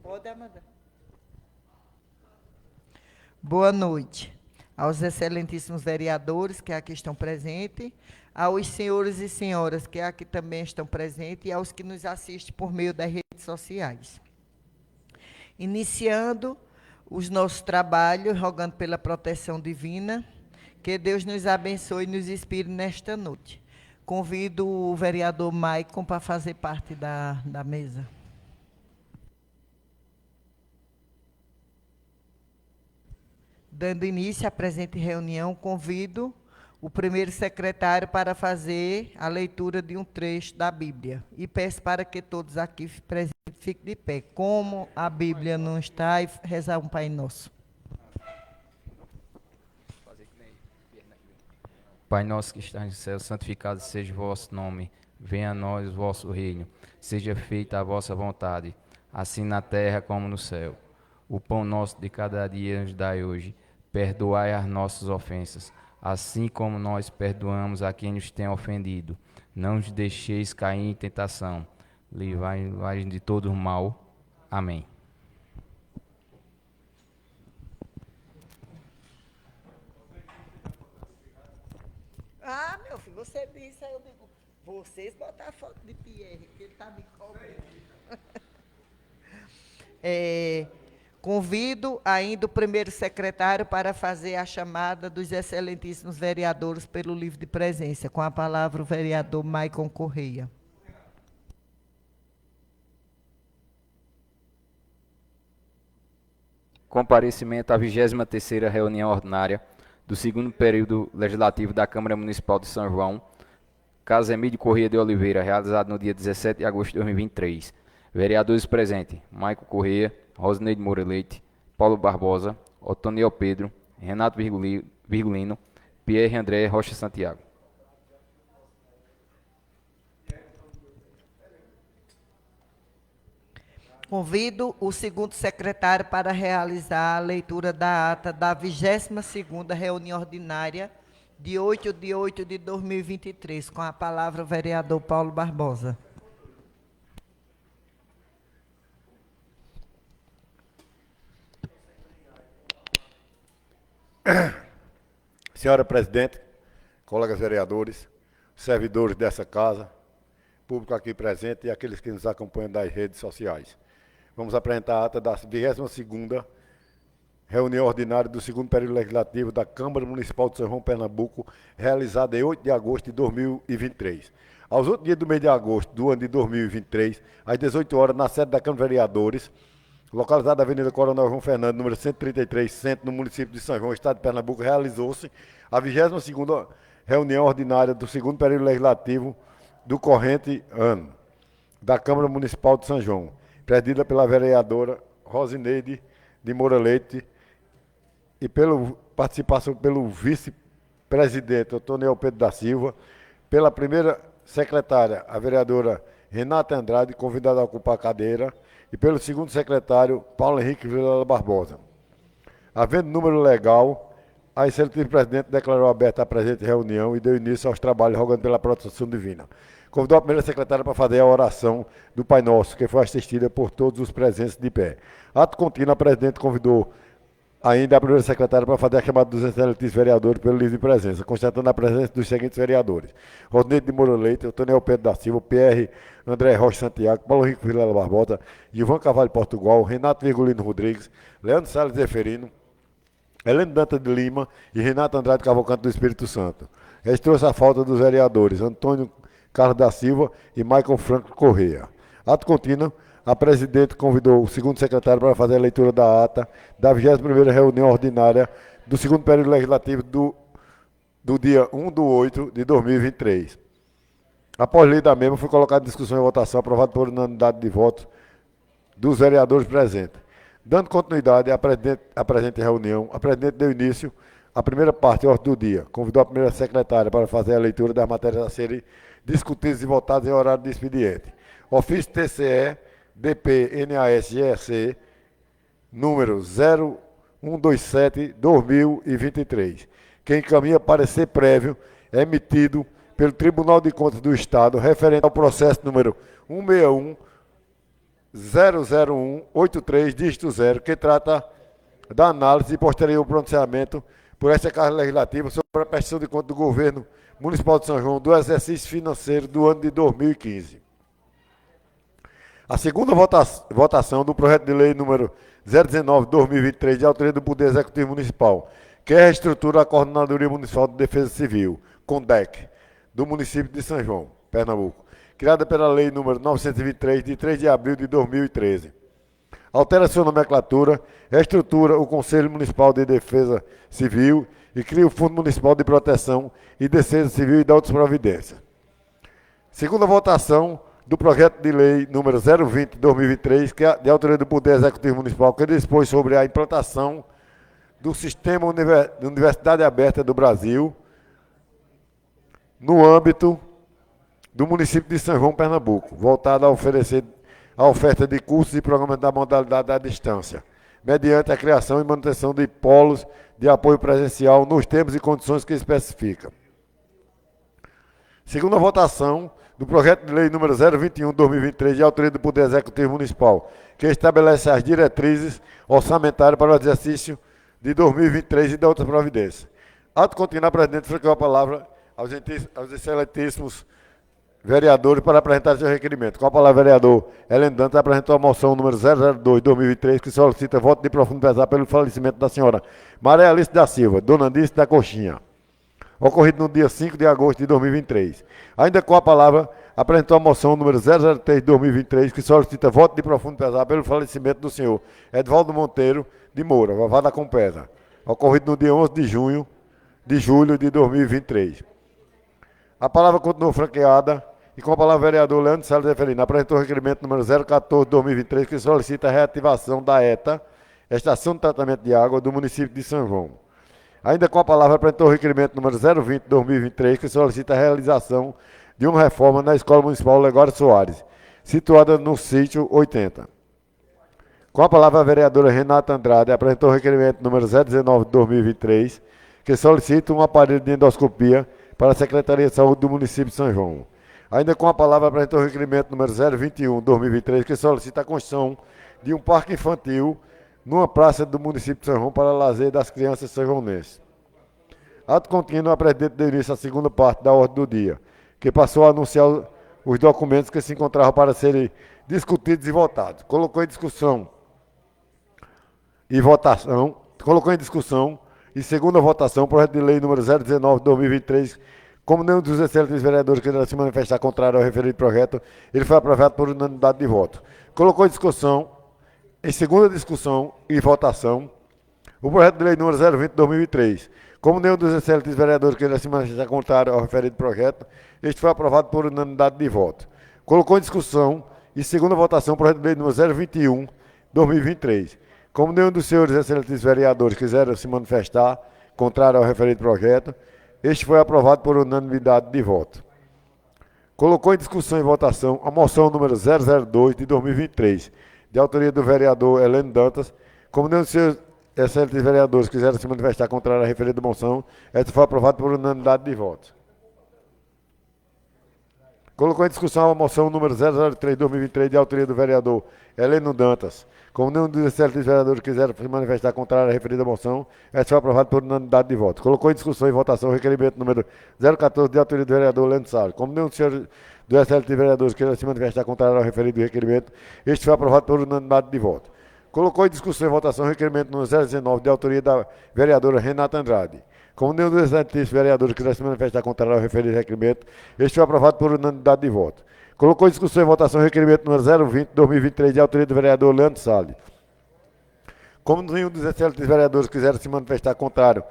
Pode, Amanda. Boa noite aos excelentíssimos vereadores que aqui estão presentes, aos senhores e senhoras que aqui também estão presentes e aos que nos assistem por meio das redes sociais. Iniciando os nossos trabalhos, rogando pela proteção divina, que Deus nos abençoe e nos inspire nesta noite. Convido o vereador Maicon para fazer parte da mesa. Dando início à presente reunião, convido o primeiro secretário para fazer a leitura de um trecho da Bíblia. E peço para que todos aqui presentes fiquem de pé. Como a Bíblia não está, e rezar um Pai Nosso. Pai nosso que estás no céu, santificado seja o vosso nome. Venha a nós o vosso reino. Seja feita a vossa vontade, assim na terra como no céu. O pão nosso de cada dia nos dai hoje. Perdoai as nossas ofensas, assim como nós perdoamos a quem nos tem ofendido. Não nos deixeis cair em tentação. Livrai-nos de todo o mal. Amém. Ah, meu filho, você disse, aí eu digo, vocês botaram a foto de Pierre, que ele está me cobrando. Convido ainda o primeiro secretário para fazer a chamada dos excelentíssimos vereadores pelo livro de presença. Com a palavra o vereador Maicon Correia. Comparecimento à 23ª reunião ordinária do segundo período legislativo da Câmara Municipal de São João, Casa Emílio Correia de Oliveira, realizado no dia 17 de agosto de 2023. Vereadores presentes: Maicon Correia, Rosineide Moura Leite, Paulo Barbosa, Otoniel Pedro, Renato Virgulino, Pierre André Rocha Santiago. Convido o segundo secretário para realizar a leitura da ata da 22ª reunião ordinária de 8 de 8 de 2023. Com a palavra o vereador Paulo Barbosa. Senhora Presidente, colegas vereadores, servidores dessa casa, público aqui presente e aqueles que nos acompanham das redes sociais. Vamos apresentar a ata da 22ª reunião ordinária do segundo período legislativo da Câmara Municipal de São João, Pernambuco, realizada em 8 de agosto de 2023. Aos 8 dias do mês de agosto do ano de 2023, às 18 horas, na sede da Câmara de Vereadores, localizada na Avenida Coronel João Fernando, número 133, centro, no município de São João, estado de Pernambuco, realizou-se a 22ª reunião ordinária do segundo período legislativo do corrente ano da Câmara Municipal de São João, presidida pela vereadora Rosineide de Moura Leite e participação pelo vice-presidente Otoniel Pedro da Silva, pela primeira secretária, a vereadora Renata Andrade, convidada a ocupar a cadeira, e pelo segundo secretário, Paulo Henrique Vilela Barbosa. Havendo número legal, a excelentíssima presidente declarou aberta a presente reunião e deu início aos trabalhos, rogando pela proteção divina. Convidou a primeira secretária para fazer a oração do Pai Nosso, que foi assistida por todos os presentes de pé. Ato contínuo, a presidente convidou ainda a primeira secretária para fazer a chamada dos excelentíssimos vereadores pelo livro de presença, constatando a presença dos seguintes vereadores: Rosineide de Moura Leite, Otoniel Pedro da Silva, Pierre André Rocha Santiago, Paulo Henrique Vilela Barbosa, Gilvan Carvalho Portugal, Renato Virgulino Rodrigues, Leandro Salles Zeferino, Heleno Dantas de Lima e Renato Andrade Cavalcante do Espírito Santo. Registrou-se a falta dos vereadores Antônio Carlos da Silva e Michael Franco Correia. Ato contínuo, a presidente convidou o segundo secretário para fazer a leitura da ata da 21ª reunião ordinária do segundo período legislativo do dia 1 de 8 de 2023. Após lei da mesma, foi colocado em discussão e votação, aprovado por unanimidade de votos dos vereadores presentes. Dando continuidade à presente reunião, a presidente deu início à primeira parte do dia. Convidou a primeira secretária para fazer a leitura das matérias a serem discutidas e votadas em horário de expediente. Ofício TCE, DP, NAS, GRC, número 0127-2023, que encaminha parecer prévio emitido pelo Tribunal de Contas do Estado referente ao processo número 00183, dígito 0, que trata da análise e posterior pronunciamento por esta Casa Legislativa sobre a prestação de conta do governo municipal de São João do exercício financeiro do ano de 2015. A segunda votação do projeto de lei número 019/2023, de autoria do Poder Executivo Municipal, que reestrutura a Coordenadoria Municipal de Defesa Civil, CONDEC, do município de São João, Pernambuco, criada pela lei número 923, de 3 de abril de 2013. Altera sua nomenclatura, reestrutura o Conselho Municipal de Defesa Civil e cria o Fundo Municipal de Proteção e Defesa Civil e dá outras providências. Segunda votação do projeto de lei número 020/2023, que é de autoria do Poder Executivo Municipal, que dispõe sobre a implantação do Sistema de Universidade Aberta do Brasil no âmbito do município de São João, Pernambuco, voltado a oferecer a oferta de cursos e programas da modalidade à distância, mediante a criação e manutenção de polos de apoio presencial nos termos e condições que especifica. Segunda votação do projeto de lei número 021/2023, de autoria do Poder Executivo Municipal, que estabelece as diretrizes orçamentárias para o exercício de 2023 e de outras providências. Ato continuar, presidente, franqueou a palavra aos excelentíssimos vereadores para apresentar seu requerimento. Com a palavra, vereador Helen Dantas apresentou a moção número 002/2023, que solicita voto de profundo pesar pelo falecimento da senhora Maria Alice da Silva, dona Andice da Coxinha, ocorrido no dia 5 de agosto de 2023. Ainda com a palavra, apresentou a moção número 003/2023, que solicita voto de profundo pesar pelo falecimento do senhor Edvaldo Monteiro de Moura, Vavá da Compesa, ocorrido no dia 11 de julho de 2023. A palavra continuou franqueada e com a palavra o vereador Leandro Salles Zeferino apresentou o requerimento número 014/2023, que solicita a reativação da ETA, Estação de Tratamento de Água, do município de São João. Ainda com a palavra apresentou o requerimento número 020/2023, que solicita a realização de uma reforma na Escola Municipal Legório Soares, situada no sítio 80. Com a palavra a vereadora Renata Andrade apresentou o requerimento número 019/2023, que solicita um aparelho de endoscopia para a Secretaria de Saúde do município de São João. Ainda com a palavra apresentou o requerimento número 021/2023, que solicita a construção de um parque infantil numa praça do município de São João para lazer das crianças sanjoanenses. Ato contínuo, a presidente deu início à segunda parte da ordem do dia, que passou a anunciar os documentos que se encontravam para serem discutidos e votados. Colocou em discussão e segunda votação o projeto de lei número 019/2023, como nenhum dos excelentes vereadores que se manifestar contrário ao referido projeto, ele foi aprovado por unanimidade de voto. Colocou em discussão, em segunda discussão e votação, o projeto de lei número 020/2023. Como nenhum dos excelentes vereadores que se manifestar contrário ao referido projeto, este foi aprovado por unanimidade de voto. Colocou em discussão e segunda votação o projeto de lei número 021/2023. Como nenhum dos senhores excelentes vereadores quiseram se manifestar contrário ao referido projeto, este foi aprovado por unanimidade de voto. Colocou em discussão e votação a moção número 002 de 2023, de autoria do vereador Heleno Dantas. Como nenhum dos senhores excelentes vereadores quiseram se manifestar contrário à referida moção, esta foi aprovada por unanimidade de votos. Colocou em discussão a moção número 003 de 2023, de autoria do vereador Heleno Dantas. Como nenhum dos excelentes vereadores quiseram se manifestar contrário à referida moção, esta foi aprovada por unanimidade de votos. Colocou em discussão e votação o requerimento número 014, de autoria do vereador Leandro Salles. Como nenhum dos senhores dos excelentes vereadores quiseram se manifestar contrário ao referido requerimento, este foi aprovado por unanimidade de votos. Colocou em discussão e votação o requerimento número 019, de autoria da vereadora Renata Andrade. Como nenhum dos excelentíssimos vereadores quiser se manifestar contrário ao referido requerimento, este foi aprovado por unanimidade de voto. Colocou em discussão e votação o requerimento número 020/2023, de autoria do vereador Leandro Salles. Como nenhum dos excelentes vereadores quiser se manifestar contrário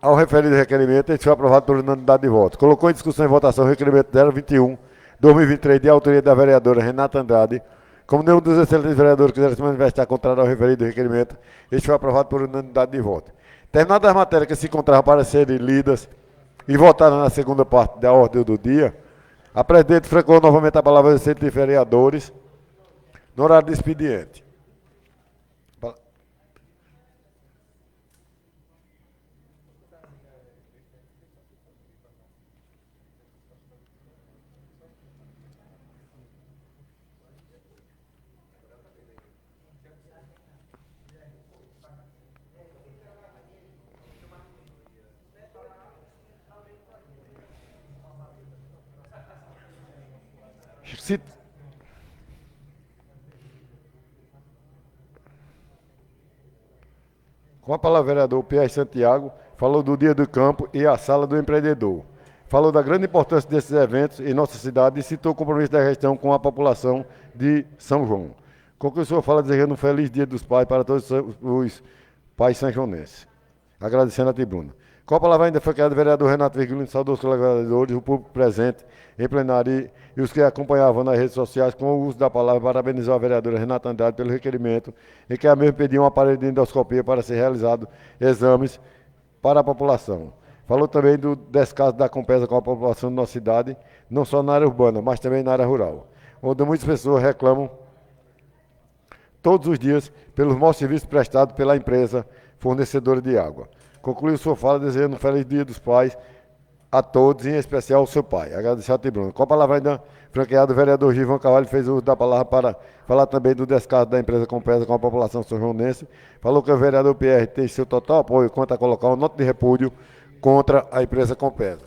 ao referido requerimento, este foi aprovado por unanimidade de voto. Colocou em discussão e votação o requerimento 021/2023, de autoria da vereadora Renata Andrade. Como nenhum dos excelentes vereadores quiser se manifestar contrário ao referido requerimento, este foi aprovado por unanimidade de voto. Terminadas as matérias que se encontravam para serem lidas e votadas na segunda parte da ordem do dia, a presidente franqueou novamente a palavra aos excelentes vereadores no horário de expediente. Com a palavra, o vereador Pierre Santiago falou do Dia do Campo e a Sala do Empreendedor. Falou da grande importância desses eventos em nossa cidade e citou o compromisso da gestão com a população de São João. Concluiu sua fala desejando um feliz Dia dos Pais para todos os pais sanjonenses. Agradecendo a tribuna. Com a palavra ainda foi criado o vereador Renato Virgulino, saudou os colegas vereadores, o público presente em plenário e os que acompanhavam nas redes sociais com o uso da palavra, parabenizou a vereadora Renata Andrade pelo requerimento e que a mesma pediu um aparelho de endoscopia para ser realizado exames para a população. Falou também do descaso da Compesa com a população da nossa cidade, não só na área urbana, mas também na área rural, onde muitas pessoas reclamam todos os dias pelos maus serviços prestados pela empresa fornecedora de água. Concluiu sua fala desejando um feliz Dia dos Pais a todos, em especial ao seu pai. Agradecer a tribuna. Com a palavra ainda franqueado, o vereador Gilvan Carvalho fez uso da palavra para falar também do descaso da empresa Compesa com a população são-joanense. Falou que o vereador Pierre tem seu total apoio quanto a colocar uma nota de repúdio contra a empresa Compesa.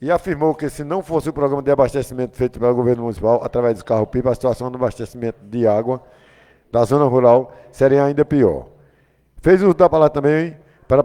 E afirmou que se não fosse o programa de abastecimento feito pelo governo municipal, através dos carros-pipa, a situação do abastecimento de água da zona rural seria ainda pior. Fez uso da palavra também para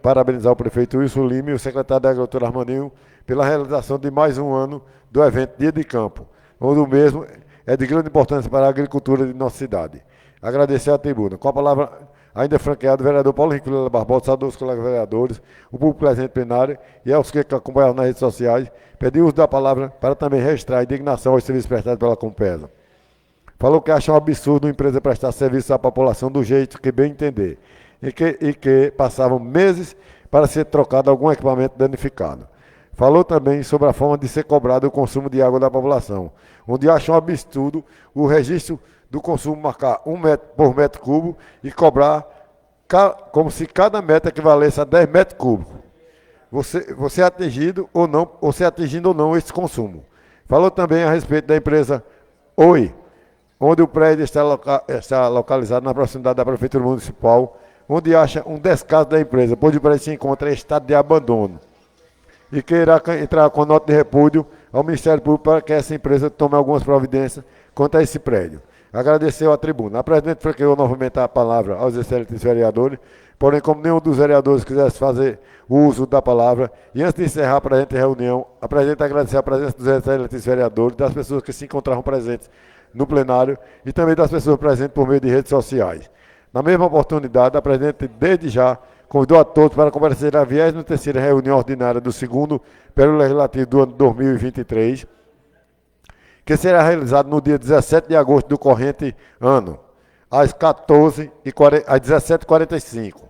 parabenizar o prefeito Wilson Lima e o secretário da Agricultura Armaninho pela realização de mais um ano do evento Dia de Campo, onde o mesmo é de grande importância para a agricultura de nossa cidade. Agradecer à tribuna. Com a palavra ainda franqueado, o vereador Paulo Henrique Vilela Barbosa, saudou os colegas vereadores, o público presente plenário e aos que acompanharam nas redes sociais, pediu uso da palavra para também registrar a indignação aos serviços prestados pela Compesa. Falou que acha um absurdo uma empresa prestar serviço à população do jeito que bem entender e que passavam meses para ser trocado algum equipamento danificado. Falou também sobre a forma de ser cobrado o consumo de água da população, onde acha um absurdo o registro do consumo marcar 1 metro por metro cubo e cobrar como se cada metro equivalesse a 10 metros cúbicos. Você é atingido ou não, você atingindo ou não esse consumo. Falou também a respeito da empresa Oi, onde o prédio está localizado na proximidade da Prefeitura Municipal, onde acha um descaso da empresa, pois o prédio se encontra em estado de abandono, e que irá entrar com nota de repúdio ao Ministério Público para que essa empresa tome algumas providências contra esse prédio. Agradeceu à tribuna. A presidente franqueou novamente a palavra aos excelentes vereadores, porém, como nenhum dos vereadores quisesse fazer o uso da palavra, e antes de encerrar a presente reunião, a presidente agradeceu a presença dos excelentes vereadores, das pessoas que se encontravam presentes no plenário e também das pessoas presentes por meio de redes sociais. Na mesma oportunidade, a presidente, desde já, convidou a todos para comparecer à 23ª reunião ordinária do 2º período legislativo do ano 2023, que será realizado no dia 17 de agosto do corrente ano, às 17h45.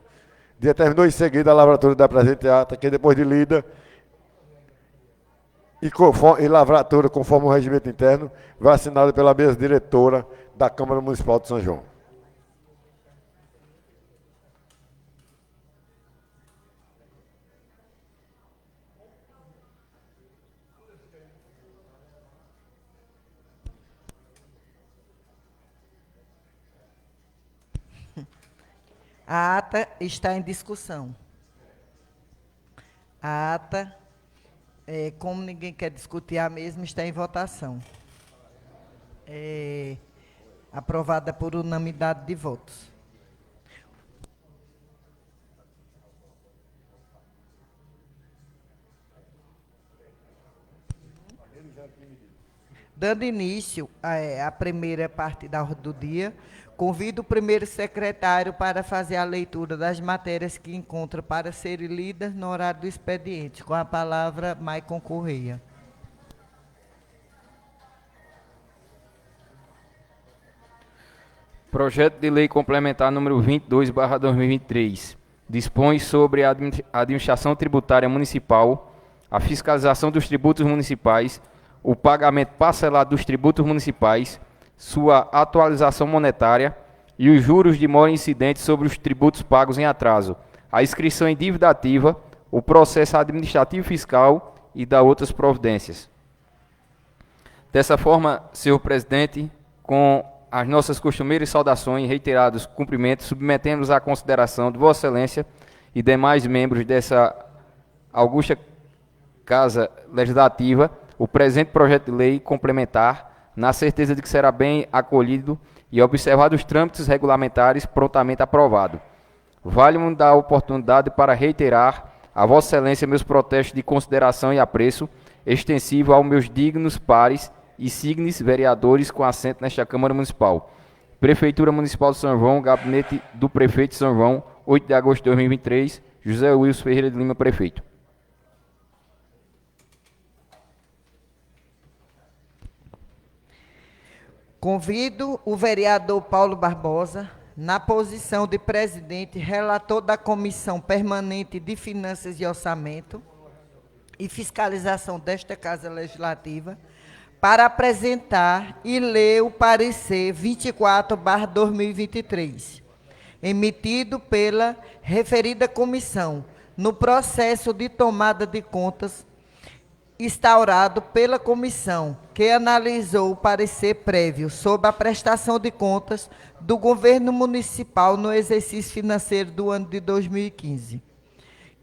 Determinou em seguida a lavratura da presente ata, que depois de lida e lavratura conforme o regimento interno, vai assinada pela mesa diretora da Câmara Municipal de São João. A ata está em discussão. A ata, como ninguém quer discutir a mesma, está em votação. Aprovada por unanimidade de votos. Dando início à primeira parte da ordem do dia, convido o primeiro secretário para fazer a leitura das matérias que encontra para serem lidas no horário do expediente. Com a palavra, Maicon Correia. Projeto de Lei Complementar número 22/2023. Dispõe sobre a administração tributária municipal, a fiscalização dos tributos municipais, o pagamento parcelado dos tributos municipais, sua atualização monetária e os juros de mora incidentes sobre os tributos pagos em atraso, a inscrição em dívida ativa, o processo administrativo fiscal e da outras providências. Dessa forma, senhor presidente, com as nossas costumeiras saudações e reiterados cumprimentos, submetemos à consideração de Vossa Excelência e demais membros dessa augusta Casa Legislativa o presente projeto de lei complementar, na certeza de que será bem acolhido e, observados os trâmites regulamentares, prontamente aprovado. Vale-me dar a oportunidade para reiterar a Vossa Excelência meus protestos de consideração e apreço, extensivo aos meus dignos pares e signes vereadores com assento nesta Câmara Municipal. Prefeitura Municipal de São João, Gabinete do Prefeito de São João, 8 de agosto de 2023, José Wilson Ferreira de Lima, Prefeito. Convido o vereador Paulo Barbosa, na posição de presidente, relator da Comissão Permanente de Finanças e Orçamento e Fiscalização desta Casa Legislativa, para apresentar e ler o parecer 24/2023, emitido pela referida comissão, no processo de tomada de contas instaurado pela comissão, que analisou o parecer prévio sobre a prestação de contas do governo municipal no exercício financeiro do ano de 2015,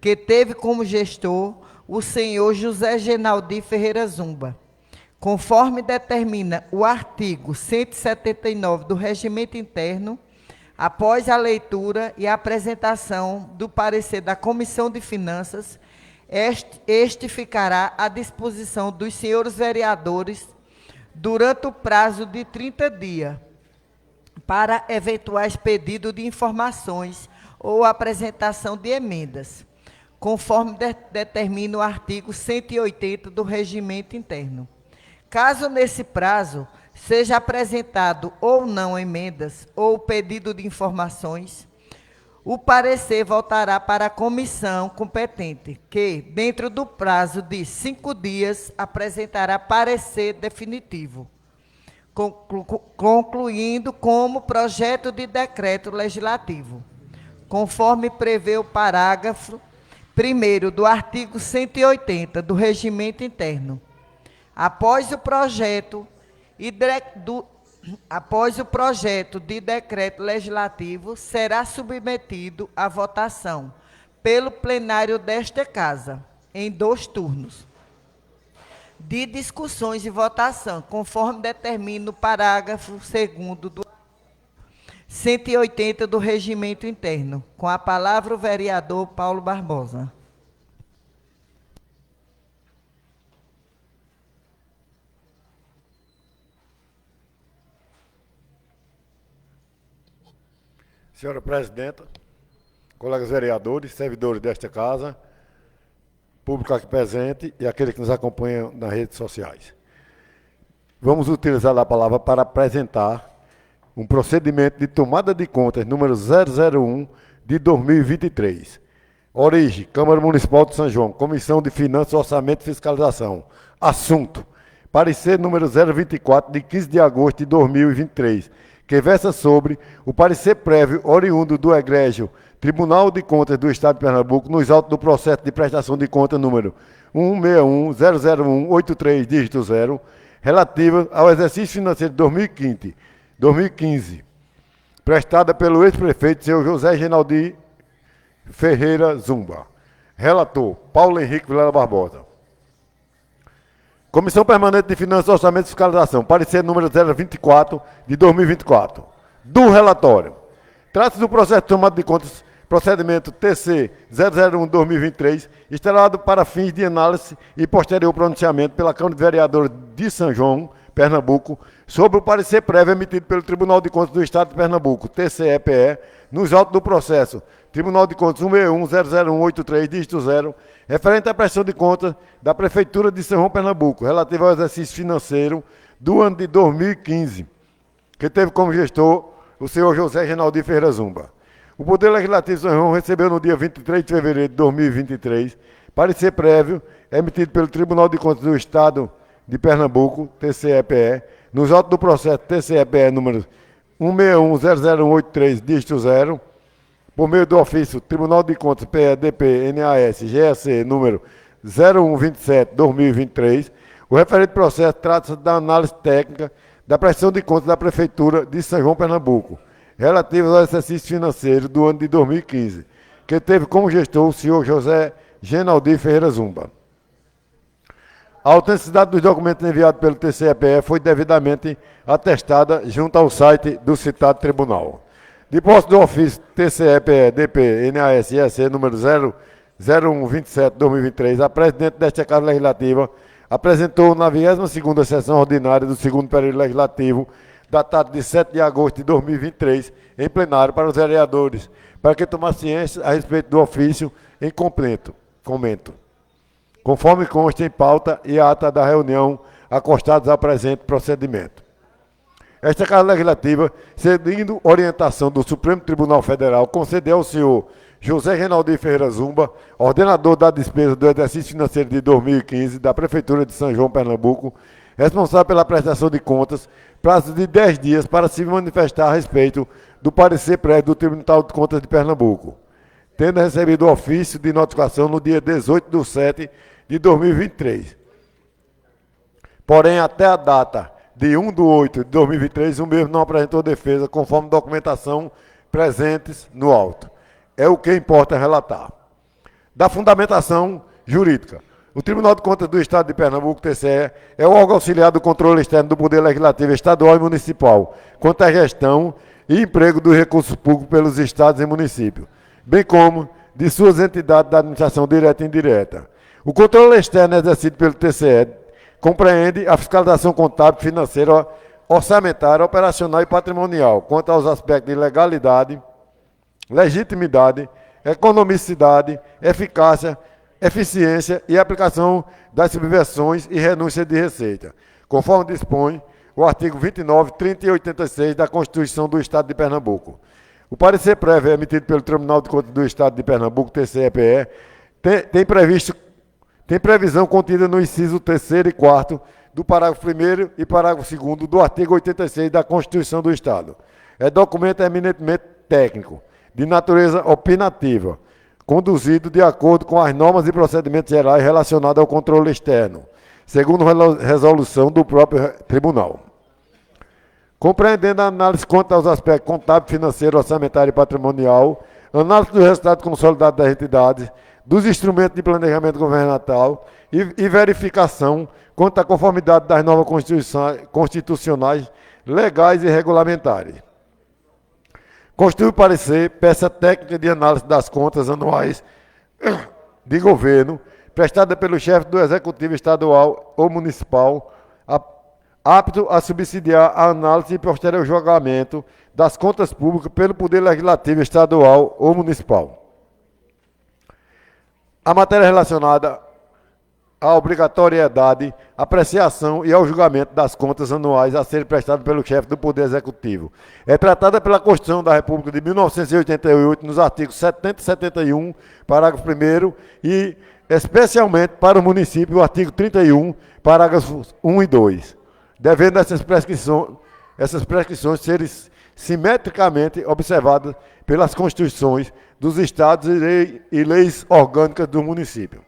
que teve como gestor o senhor José Genaldi Ferreira Zumba, conforme determina o artigo 179 do Regimento Interno. Após a leitura e a apresentação do parecer da Comissão de Finanças, este ficará à disposição dos senhores vereadores durante o prazo de 30 dias para eventuais pedidos de informações ou apresentação de emendas, conforme determina o artigo 180 do Regimento Interno. Caso nesse prazo seja apresentado ou não emendas ou pedido de informações, o parecer voltará para a comissão competente, que, dentro do prazo de 5 dias, apresentará parecer definitivo, concluindo como projeto de decreto legislativo, conforme prevê o parágrafo 1º do artigo 180 do Regimento Interno. Após o projeto de decreto legislativo, será submetido à votação pelo plenário desta Casa, em 2 turnos de discussões e votação, conforme determina o parágrafo 2º do 180 do Regimento Interno. Com a palavra o vereador Paulo Barbosa. Senhora Presidenta, colegas vereadores, servidores desta casa, público aqui presente e aqueles que nos acompanham nas redes sociais. Vamos utilizar a palavra para apresentar um procedimento de tomada de contas número 001 de 2023. Origem, Câmara Municipal de São João, Comissão de Finanças, Orçamento e Fiscalização. Assunto, parecer número 024 de 15 de agosto de 2023, que versa sobre o parecer prévio oriundo do egrégio Tribunal de Contas do Estado de Pernambuco nos autos do processo de prestação de conta número 161-001-83, dígito 0, relativa ao exercício financeiro de 2015, prestada pelo ex-prefeito, senhor José Genaldi Ferreira Zumba. Relator, Paulo Henrique Vilela Barbosa. Comissão Permanente de Finanças, Orçamento e Fiscalização, parecer número 024 de 2024. Do relatório. Trata-se do processo de tomada de contas, procedimento TC 001-2023, instalado para fins de análise e posterior pronunciamento pela Câmara de Vereadores de São João, Pernambuco, sobre o parecer prévio emitido pelo Tribunal de Contas do Estado de Pernambuco, TCE-PE, nos autos do processo Tribunal de Contas 161-001-83, dígito 0, referente à prestação de contas da Prefeitura de São João, Pernambuco, relativo ao exercício financeiro do ano de 2015, que teve como gestor o senhor José Genaldi Ferreira Zumba. O Poder Legislativo de São João recebeu no dia 23 de fevereiro de 2023 parecer prévio emitido pelo Tribunal de Contas do Estado de Pernambuco, TCE-PE, nos autos do processo TCE-PE número 161-001-83, dígito 0, por meio do ofício Tribunal de Contas PEDP-NAS-GEC número 0127-2023, o referente processo trata-se da análise técnica da prestação de contas da Prefeitura de São João, Pernambuco, relativa ao exercício financeiro do ano de 2015, que teve como gestor o senhor José Genaldi Ferreira Zumba. A autenticidade dos documentos enviados pelo TCE-PE foi devidamente atestada junto ao site do citado tribunal. De posse do ofício TCE-PE-DP-NAS-IEC número 0127/2023, a presidente desta Casa Legislativa apresentou na 22ª sessão ordinária do segundo período legislativo, datado de 7 de agosto de 2023, em plenário para os vereadores, para que tomassem ciência a respeito do ofício em comento, conforme consta em pauta e ata da reunião acostados ao presente procedimento. Esta Casa Legislativa, seguindo orientação do Supremo Tribunal Federal, concedeu ao senhor José Reinaldo Ferreira Zumba, ordenador da despesa do exercício financeiro de 2015 da Prefeitura de São João, Pernambuco, responsável pela prestação de contas, prazo de 10 dias para se manifestar a respeito do parecer prévio do Tribunal de Contas de Pernambuco, tendo recebido o ofício de notificação no dia 18/7/2023. Porém, até a data de 1/8/2023, o mesmo não apresentou defesa, conforme documentação presentes no auto. É o que importa relatar. Da fundamentação jurídica. O Tribunal de Contas do Estado de Pernambuco, TCE, é o órgão auxiliar do controle externo do Poder Legislativo estadual e municipal, quanto à gestão e emprego dos recursos públicos pelos estados e municípios, bem como de suas entidades da administração direta e indireta. O controle externo exercido pelo TCE compreende a fiscalização contábil, financeira, orçamentária, operacional e patrimonial, quanto aos aspectos de legalidade, legitimidade, economicidade, eficácia, eficiência e aplicação das subversões e renúncia de receita, conforme dispõe o artigo 29, 30 e 86 da Constituição do Estado de Pernambuco. O parecer prévio emitido pelo Tribunal de Contas do Estado de Pernambuco, TCE-PE, tem previsão contida no inciso 3º e 4º do parágrafo 1º e parágrafo 2º do artigo 86 da Constituição do Estado. É documento eminentemente técnico, de natureza opinativa, conduzido de acordo com as normas e procedimentos gerais relacionados ao controle externo, segundo resolução do próprio tribunal. Compreendendo a análise quanto aos aspectos contábil, financeiro, orçamentário e patrimonial, análise do resultado consolidado das entidades, dos instrumentos de planejamento governamental e verificação quanto à conformidade das normas constitucionais, legais e regulamentares. Constitui o parecer peça técnica de análise das contas anuais de governo, prestada pelo chefe do Executivo Estadual ou Municipal, apto a subsidiar a análise e posterior julgamento das contas públicas pelo Poder Legislativo Estadual ou Municipal. A matéria relacionada à obrigatoriedade, apreciação e ao julgamento das contas anuais a serem prestadas pelo chefe do Poder Executivo. É tratada pela Constituição da República de 1988, nos artigos 70 e 71, parágrafo 1º, e especialmente para o município, o artigo 31, parágrafos 1 e 2, devendo essas prescrições serem simetricamente observadas pelas constituições dos estados e leis orgânicas do município.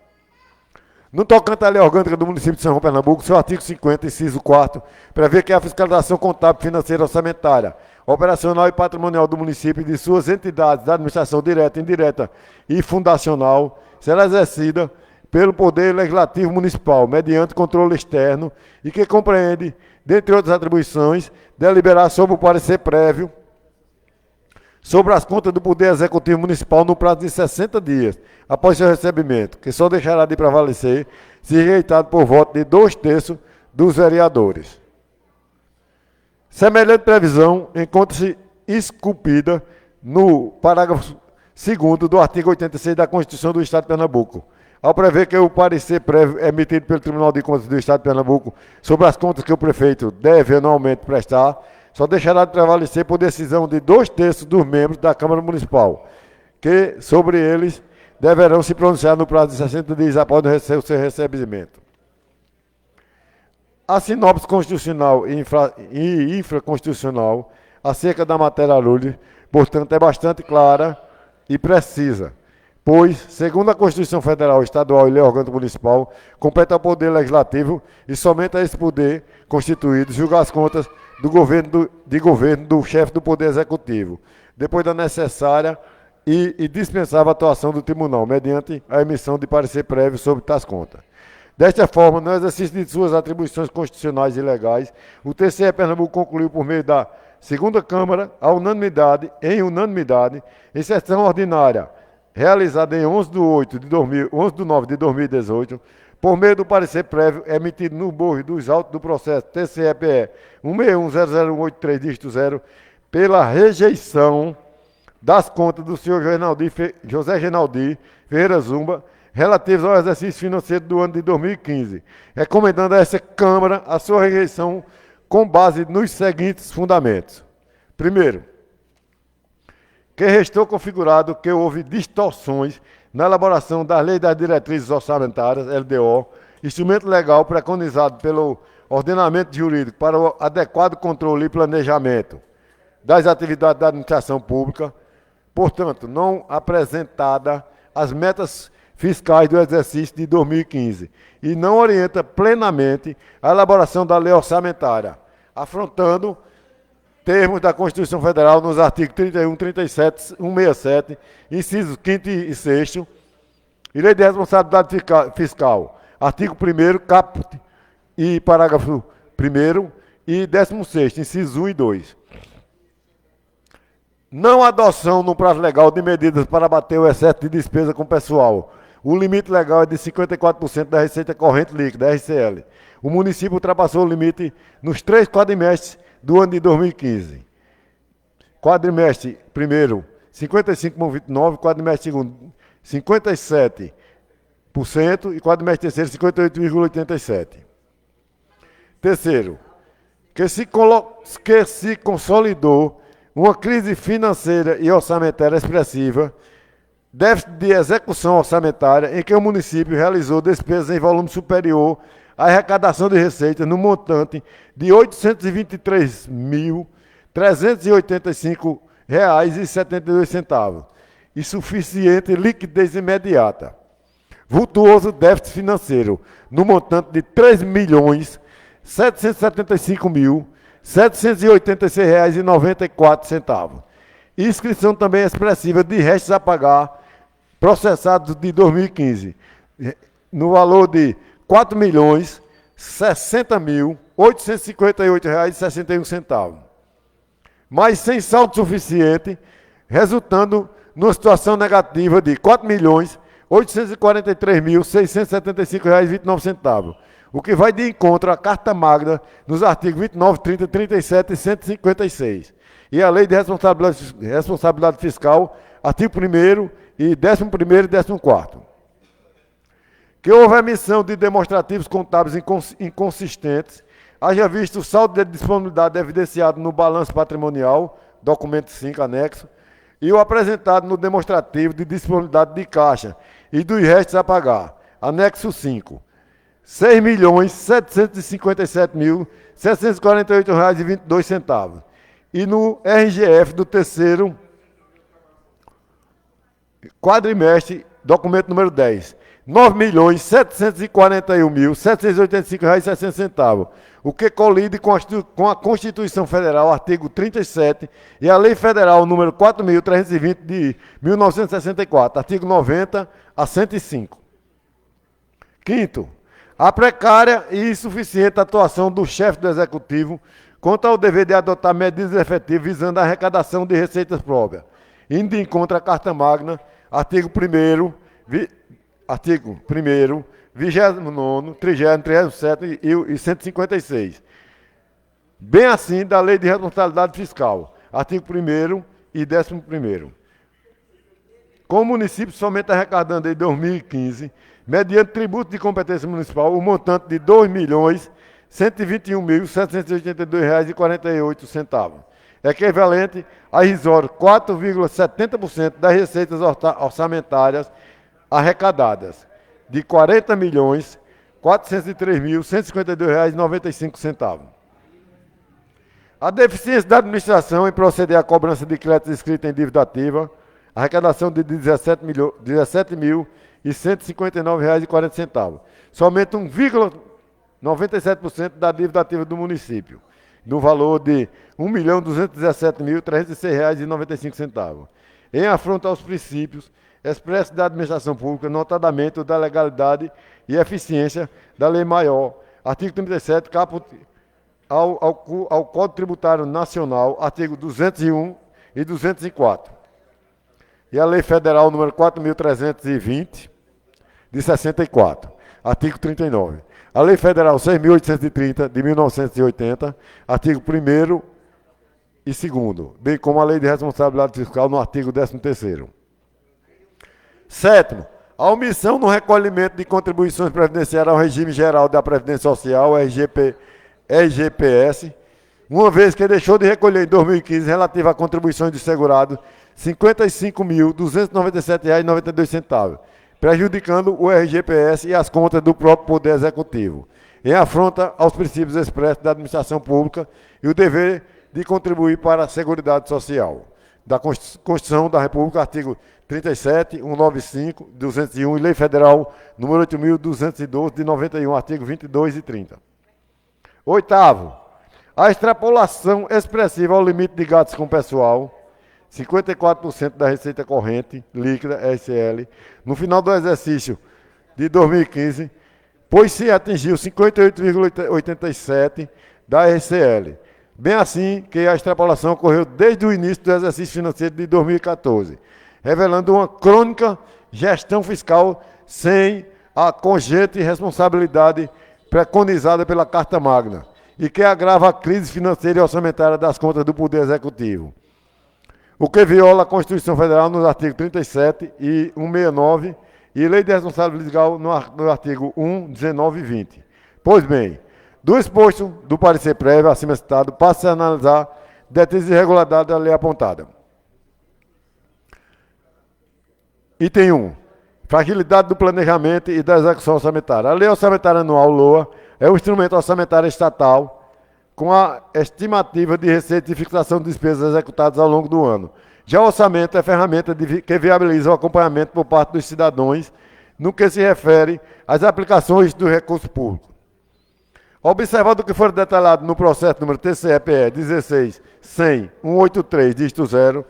No tocante à lei orgânica do município de São João, Pernambuco, seu artigo 50, inciso 4º, prevê que a fiscalização contábil, financeira, orçamentária, operacional e patrimonial do município e de suas entidades da administração direta, indireta e fundacional será exercida pelo Poder Legislativo Municipal, mediante controle externo e que compreende, dentre outras atribuições, deliberar sobre o parecer prévio sobre as contas do Poder Executivo Municipal no prazo de 60 dias, após seu recebimento, que só deixará de prevalecer se rejeitado por voto de 2/3 dos vereadores. Semelhante previsão encontra-se esculpida no parágrafo 2º do artigo 86 da Constituição do Estado de Pernambuco, ao prever que o parecer prévio emitido pelo Tribunal de Contas do Estado de Pernambuco sobre as contas que o prefeito deve anualmente prestar, só deixará de prevalecer por decisão de 2/3 dos membros da Câmara Municipal, que, sobre eles, deverão se pronunciar no prazo de 60 dias após o seu recebimento. A sinopse constitucional e infraconstitucional acerca da matéria alúde, portanto, é bastante clara e precisa, pois, segundo a Constituição Federal, Estadual e Lei Orgânica Municipal, compete ao Poder Legislativo e somente a esse poder constituído julgar as contas do governo do chefe do Poder Executivo, depois da necessária e dispensável atuação do Tribunal, mediante a emissão de parecer prévio sobre tais contas. Desta forma, no exercício de suas atribuições constitucionais e legais, o TCE Pernambuco concluiu por meio da segunda Câmara, em unanimidade, em sessão ordinária, realizada em 11 de 9 de 2018, por meio do parecer prévio emitido no bojo dos autos do processo TCE-PE 1610083, dígito 0, pela rejeição das contas do senhor José Reinaldi Ferreira Zumba, relativos ao exercício financeiro do ano de 2015, recomendando a essa Câmara a sua rejeição com base nos seguintes fundamentos. Primeiro, que restou configurado que houve distorções na elaboração das leis das diretrizes orçamentárias, LDO, instrumento legal preconizado pelo ordenamento jurídico para o adequado controle e planejamento das atividades da administração pública, portanto, não apresentada as metas fiscais do exercício de 2015 e não orienta plenamente a elaboração da lei orçamentária, afrontando termos da Constituição Federal nos artigos 31, 37, 167, incisos 5º e 6º, e Lei de Responsabilidade Fiscal, artigo 1º, caput e parágrafo 1º e 16º, incisos 1 e 2. Não adoção no prazo legal de medidas para abater o excesso de despesa com pessoal. O limite legal é de 54% da receita corrente líquida, RCL. O município ultrapassou o limite nos 3 quadrimestres do ano de 2015. Quadrimestre primeiro, 55,29%, quadrimestre segundo, 57%, e quadrimestre terceiro, 58,87%. Terceiro, que se consolidou uma crise financeira e orçamentária expressiva, déficit de execução orçamentária, em que o município realizou despesas em volume superior à arrecadação de receitas no montante de R$ 823.385,72, insuficiente liquidez imediata. Vultuoso déficit financeiro, no montante de R$ 3.775.786,94. Inscrição também expressiva de restos a pagar processados de 2015, no valor de R$ 4.060.858,61, mas sem saldo suficiente, resultando numa situação negativa de R$ 4.843.675,29, o que vai de encontro à Carta Magna nos artigos 29, 30, 37 e 156. E a Lei de Responsabilidade Fiscal, artigo 1º e 11º e 14º. Que houve emissão de demonstrativos contábeis inconsistentes, haja visto o saldo de disponibilidade evidenciado no balanço patrimonial, documento 5, anexo, e o apresentado no demonstrativo de disponibilidade de caixa e dos restos a pagar, anexo 5, R$ 6.757.748,22. E no RGF do terceiro quadrimestre, documento número 10, R$ 9.741.785,60, o que colide com a Constituição Federal, artigo 37, e a Lei Federal número 4.320 de 1964, artigo 90 a 105. Quinto, a precária e insuficiente atuação do chefe do Executivo quanto ao dever de adotar medidas efetivas visando a arrecadação de receitas próprias, indo de encontro à Carta Magna, artigo 1º, 29º, 30º, 37º e 156. Bem assim da Lei de Responsabilidade Fiscal, artigo 1º e 11º. Com o município somente arrecadando em 2015, mediante tributo de competência municipal, o montante de R$ 2.121.782,48, equivalente a irrisório 4,70% das receitas orçamentárias arrecadadas, de R$ 40.403.152,95. A deficiência da administração em proceder à cobrança de créditos inscritos em dívida ativa, arrecadação de R$ 17.159,40. Somente 1,97% da dívida ativa do município, no valor de R$ 1.217.306,95. Em afronta aos princípios, expresso da administração pública, notadamente o da legalidade e eficiência da Lei Maior. Artigo 37, caput ao Código Tributário Nacional, artigo 201 e 204. E a Lei Federal número 4.320, de 64, artigo 39. A Lei Federal 6.830, de 1980, artigo 1º e 2º, bem como a Lei de Responsabilidade Fiscal no artigo 13º. Sétimo, a omissão no recolhimento de contribuições previdenciárias ao regime geral da Previdência Social, RGPS, uma vez que deixou de recolher em 2015, relativa a contribuições de segurado, R$ 55.297,92, prejudicando o RGPS e as contas do próprio Poder Executivo, em afronta aos princípios expressos da administração pública e o dever de contribuir para a Seguridade Social. Da Constituição da República, artigo 37, 195, 201 e Lei Federal número 8.212, de 91, artigo 22 e 30. Oitavo, a extrapolação expressiva ao limite de gastos com pessoal, 54% da receita corrente líquida, RCL, no final do exercício de 2015, pois se atingiu 58,87% da RCL. Bem assim que a extrapolação ocorreu desde o início do exercício financeiro de 2014, revelando uma crônica gestão fiscal sem a congente responsabilidade preconizada pela Carta Magna, e que agrava a crise financeira e orçamentária das contas do Poder Executivo, o que viola a Constituição Federal nos artigos 37 e 169 e Lei de Responsabilidade Fiscal no artigo 1, 19 e 20. Pois bem, do exposto do parecer prévio acima citado, passa a analisar detalhes de irregularidade da lei apontada. Item 1. Fragilidade do planejamento e da execução orçamentária. A Lei Orçamentária Anual, LOA, é um instrumento orçamentário estatal com a estimativa de receita e fixação de despesas executadas ao longo do ano. Já o orçamento é ferramenta que viabiliza o acompanhamento por parte dos cidadãos no que se refere às aplicações do recurso público. Observado o que for detalhado no processo número TCE-PE 16.100.183, dígito 0,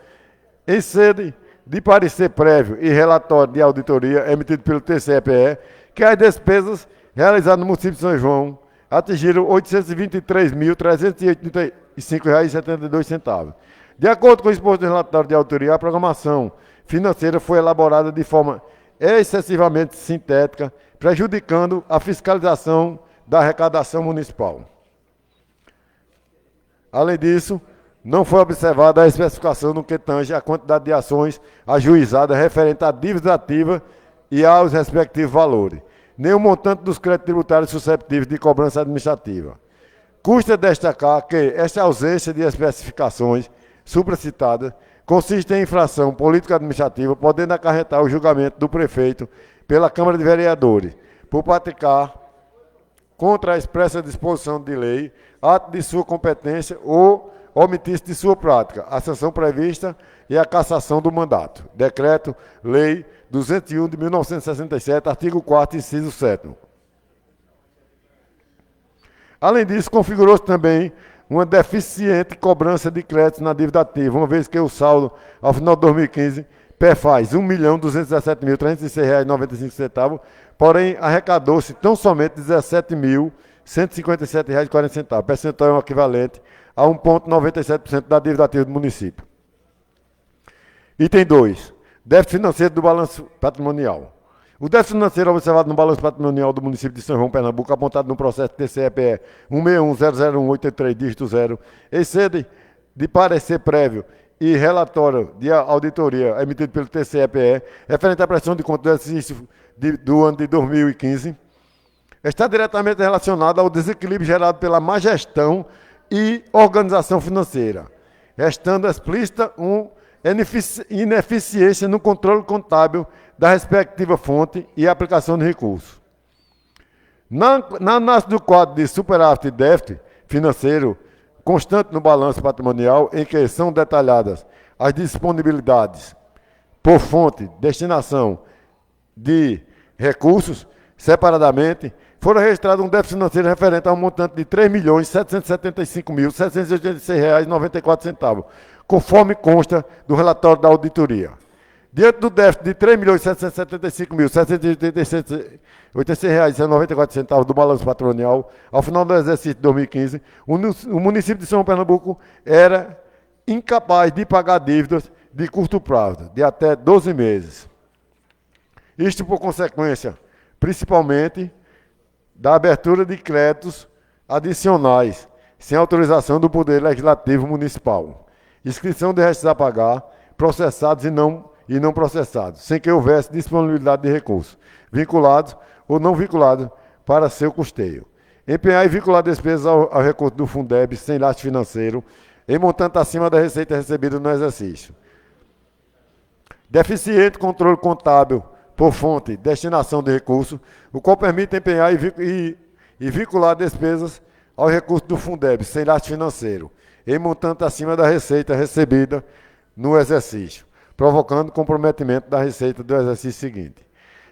em sede de parecer prévio e relatório de auditoria emitido pelo TCE-PE, que as despesas realizadas no município de São João atingiram R$ 823.385,72. De acordo com o exposto do relatório de auditoria, a programação financeira foi elaborada de forma excessivamente sintética, prejudicando a fiscalização da arrecadação municipal. Além disso, não foi observada a especificação no que tange a quantidade de ações ajuizadas referente à dívida ativa e aos respectivos valores, nem o montante dos créditos tributários susceptíveis de cobrança administrativa. Custa destacar que esta ausência de especificações supracitadas consiste em infração político-administrativa, podendo acarretar o julgamento do prefeito pela Câmara de Vereadores, por praticar contra a expressa disposição de lei, ato de sua competência ou omitir-se de sua prática, a sanção prevista e a cassação do mandato. Decreto, Lei 201 de 1967, artigo 4º, inciso 7º. Além disso, configurou-se também uma deficiente cobrança de créditos na dívida ativa, uma vez que o saldo, ao final de 2015, perfaz R$ 1.217.306,95, porém arrecadou-se tão somente R$ 17.157,40, percentual equivalente a 1,97% da dívida ativa do município. Item 2. Déficit financeiro do balanço patrimonial. O déficit financeiro observado no balanço patrimonial do município de São João, Pernambuco, apontado no processo TCE-PE 161.001.83, dígito 0, em sede de parecer prévio e relatório de auditoria emitido pelo TCE-PE, referente à prestação de contas do exercício do ano de 2015, está diretamente relacionado ao desequilíbrio gerado pela má gestão e organização financeira, restando explícita ineficiência no controle contábil da respectiva fonte e aplicação de recursos. Na análise do quadro de superávit e déficit financeiro constante no balanço patrimonial, em que são detalhadas as disponibilidades por fonte, destinação de recursos, separadamente, foram registrados um déficit financeiro referente a um montante de R$ 3.775.786,94, conforme consta do relatório da auditoria. Diante do déficit de R$ 3.775.786,94 do balanço patrimonial, ao final do exercício de 2015, o município de São João Pernambuco era incapaz de pagar dívidas de curto prazo, de até 12 meses. Isto por consequência, principalmente, da abertura de créditos adicionais, sem autorização do Poder Legislativo Municipal. Inscrição de restos a pagar, processados e não processados, sem que houvesse disponibilidade de recursos, vinculados ou não vinculados para seu custeio. Empenhar e vincular despesas ao recurso do Fundeb sem lastro financeiro, em montante acima da receita recebida no exercício. Deficiente controle contábil por fonte, destinação de recursos, o qual permite empenhar e vincular despesas ao recurso do Fundeb sem lastro financeiro, em montante acima da receita recebida no exercício, provocando comprometimento da receita do exercício seguinte.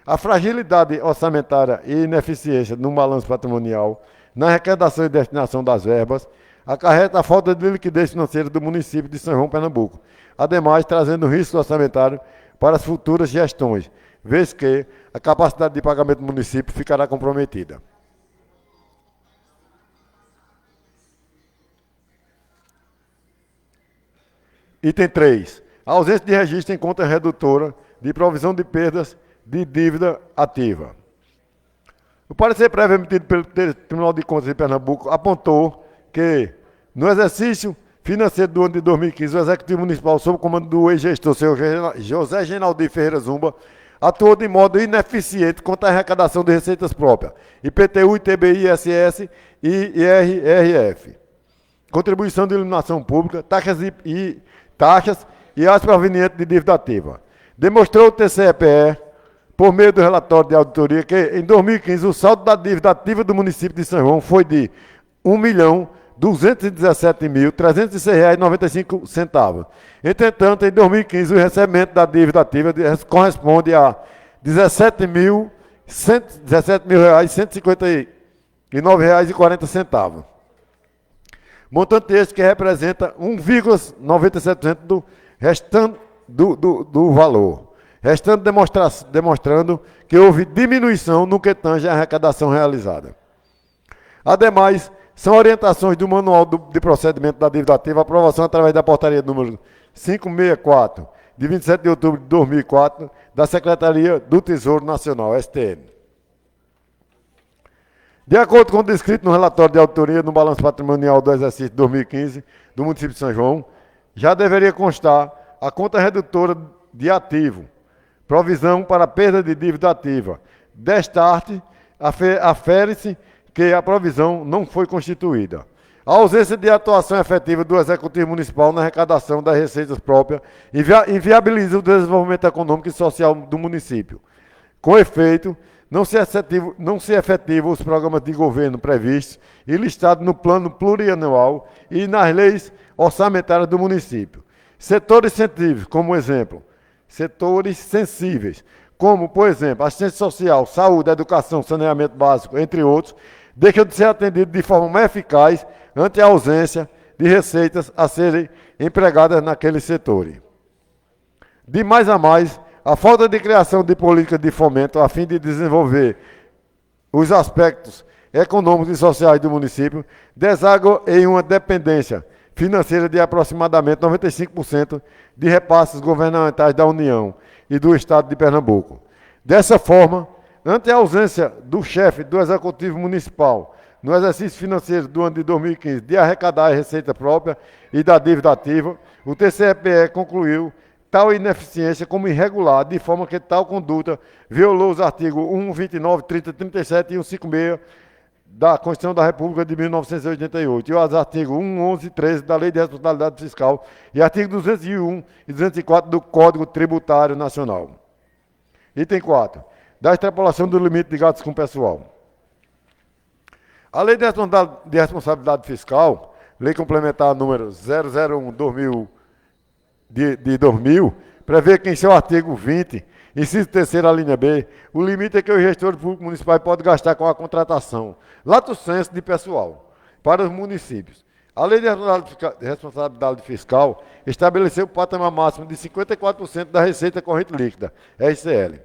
A fragilidade orçamentária e ineficiência no balanço patrimonial, na arrecadação e destinação das verbas, acarreta a falta de liquidez financeira do município de São João Pernambuco, ademais trazendo risco orçamentário para as futuras gestões, vez que a capacidade de pagamento do município ficará comprometida. Item 3. A ausência de registro em conta redutora de provisão de perdas de dívida ativa. O parecer prévio emitido pelo Tribunal de Contas de Pernambuco apontou que, no exercício financeiro do ano de 2015, o Executivo Municipal, sob o comando do ex-gestor, senhor José Genaldir Ferreira Zumba, atuou de modo ineficiente quanto à arrecadação de receitas próprias, IPTU, ITBI, ISS e IRRF, contribuição de iluminação pública, taxas e as provenientes de dívida ativa. Demonstrou o TCE-PE, por meio do relatório de auditoria, que em 2015 o saldo da dívida ativa do município de São João foi de R$ 1.217.306,95. Entretanto, em 2015, o recebimento da dívida ativa corresponde a R$ 17.159,40. Montante este que representa 1,97% do restante do valor, restando demonstrando que houve diminuição no que tange à arrecadação realizada. Ademais, são orientações do Manual de Procedimento da Dívida Ativa, aprovação através da portaria número 564, de 27 de outubro de 2004, da Secretaria do Tesouro Nacional, STN. De acordo com o descrito no relatório de auditoria no balanço patrimonial do exercício de 2015 do município de São João, já deveria constar a conta redutora de ativo, provisão para perda de dívida ativa. Destarte, afere-se que a provisão não foi constituída. A ausência de atuação efetiva do Executivo Municipal na arrecadação das receitas próprias inviabiliza o desenvolvimento econômico e social do município. Com efeito, não se efetivam os programas de governo previstos e listados no plano plurianual e nas leis orçamentárias do município. Setores sensíveis, como exemplo, setores sensíveis, como, por exemplo, assistência social, saúde, educação, saneamento básico, entre outros, deixam de ser atendidos de forma mais eficaz ante a ausência de receitas a serem empregadas naqueles setores. De mais a mais, a falta de criação de políticas de fomento a fim de desenvolver os aspectos econômicos e sociais do município desagua em uma dependência financeira de aproximadamente 95% de repasses governamentais da União e do Estado de Pernambuco. Dessa forma, ante a ausência do chefe do Executivo Municipal no exercício financeiro do ano de 2015 de arrecadar a receita própria e da dívida ativa, o TCE-PE concluiu tal ineficiência como irregular, de forma que tal conduta violou os artigos 1, 29, 30, 37 e 156 da Constituição da República de 1988 e os artigos 1, 11 e 13 da Lei de Responsabilidade Fiscal e artigos 201 e 204 do Código Tributário Nacional. Item 4. Da extrapolação do limite de gastos com pessoal. A Lei de Responsabilidade Fiscal, Lei Complementar número 001/2000, de 2000, prevê que em seu artigo 20, inciso 3º, a linha B, o limite é que os gestores públicos municipais podem gastar com a contratação, lato sensu, de pessoal, para os municípios, A Lei de Responsabilidade Fiscal estabeleceu o patamar máximo de 54% da receita corrente líquida, RCL.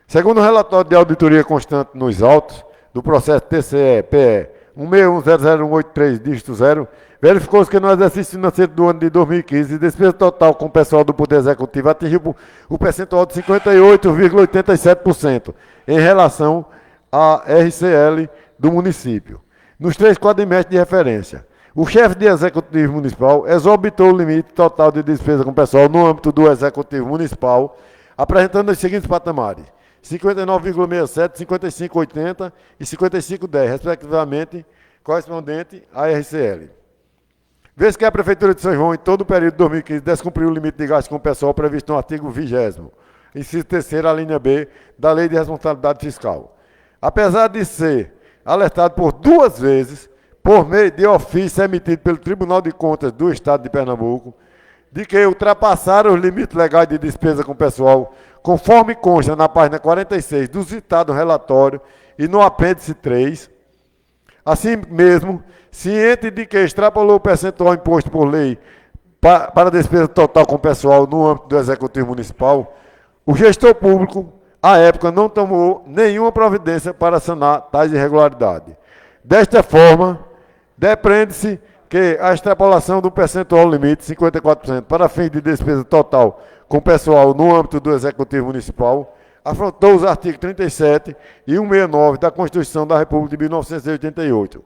Segundo o relatório de auditoria constante nos autos do processo TCE-PE 161000183, dígito 0, verificou-se que no exercício financeiro do ano de 2015, a despesa total com o pessoal do Poder Executivo atingiu o percentual de 58,87% em relação à RCL do município. Nos 3 quadrimestres de referência, o chefe de Executivo Municipal exorbitou o limite total de despesa com o pessoal no âmbito do Executivo Municipal, apresentando os seguintes patamares: 59,67, 55,80 e 55,10, respectivamente, correspondente à RCL. Vez que a Prefeitura de São João, em todo o período de 2015, descumpriu o limite de gasto com o pessoal previsto no artigo 20º, inciso 3º, a linha B, da Lei de Responsabilidade Fiscal. Apesar de ser alertado por 2 vezes, por meio de ofício emitido pelo Tribunal de Contas do Estado de Pernambuco, de que ultrapassaram os limites legais de despesa com o pessoal, conforme consta na página 46 do citado relatório e no apêndice 3, assim mesmo, ciente de que extrapolou o percentual imposto por lei para a despesa total com o pessoal no âmbito do Executivo Municipal, o gestor público, à época, não tomou nenhuma providência para sanar tais irregularidades. Desta forma, depreende-se que a extrapolação do percentual limite, 54%, para fins de despesa total com o pessoal no âmbito do Executivo Municipal, afrontou os artigos 37 e 169 da Constituição da República de 1988,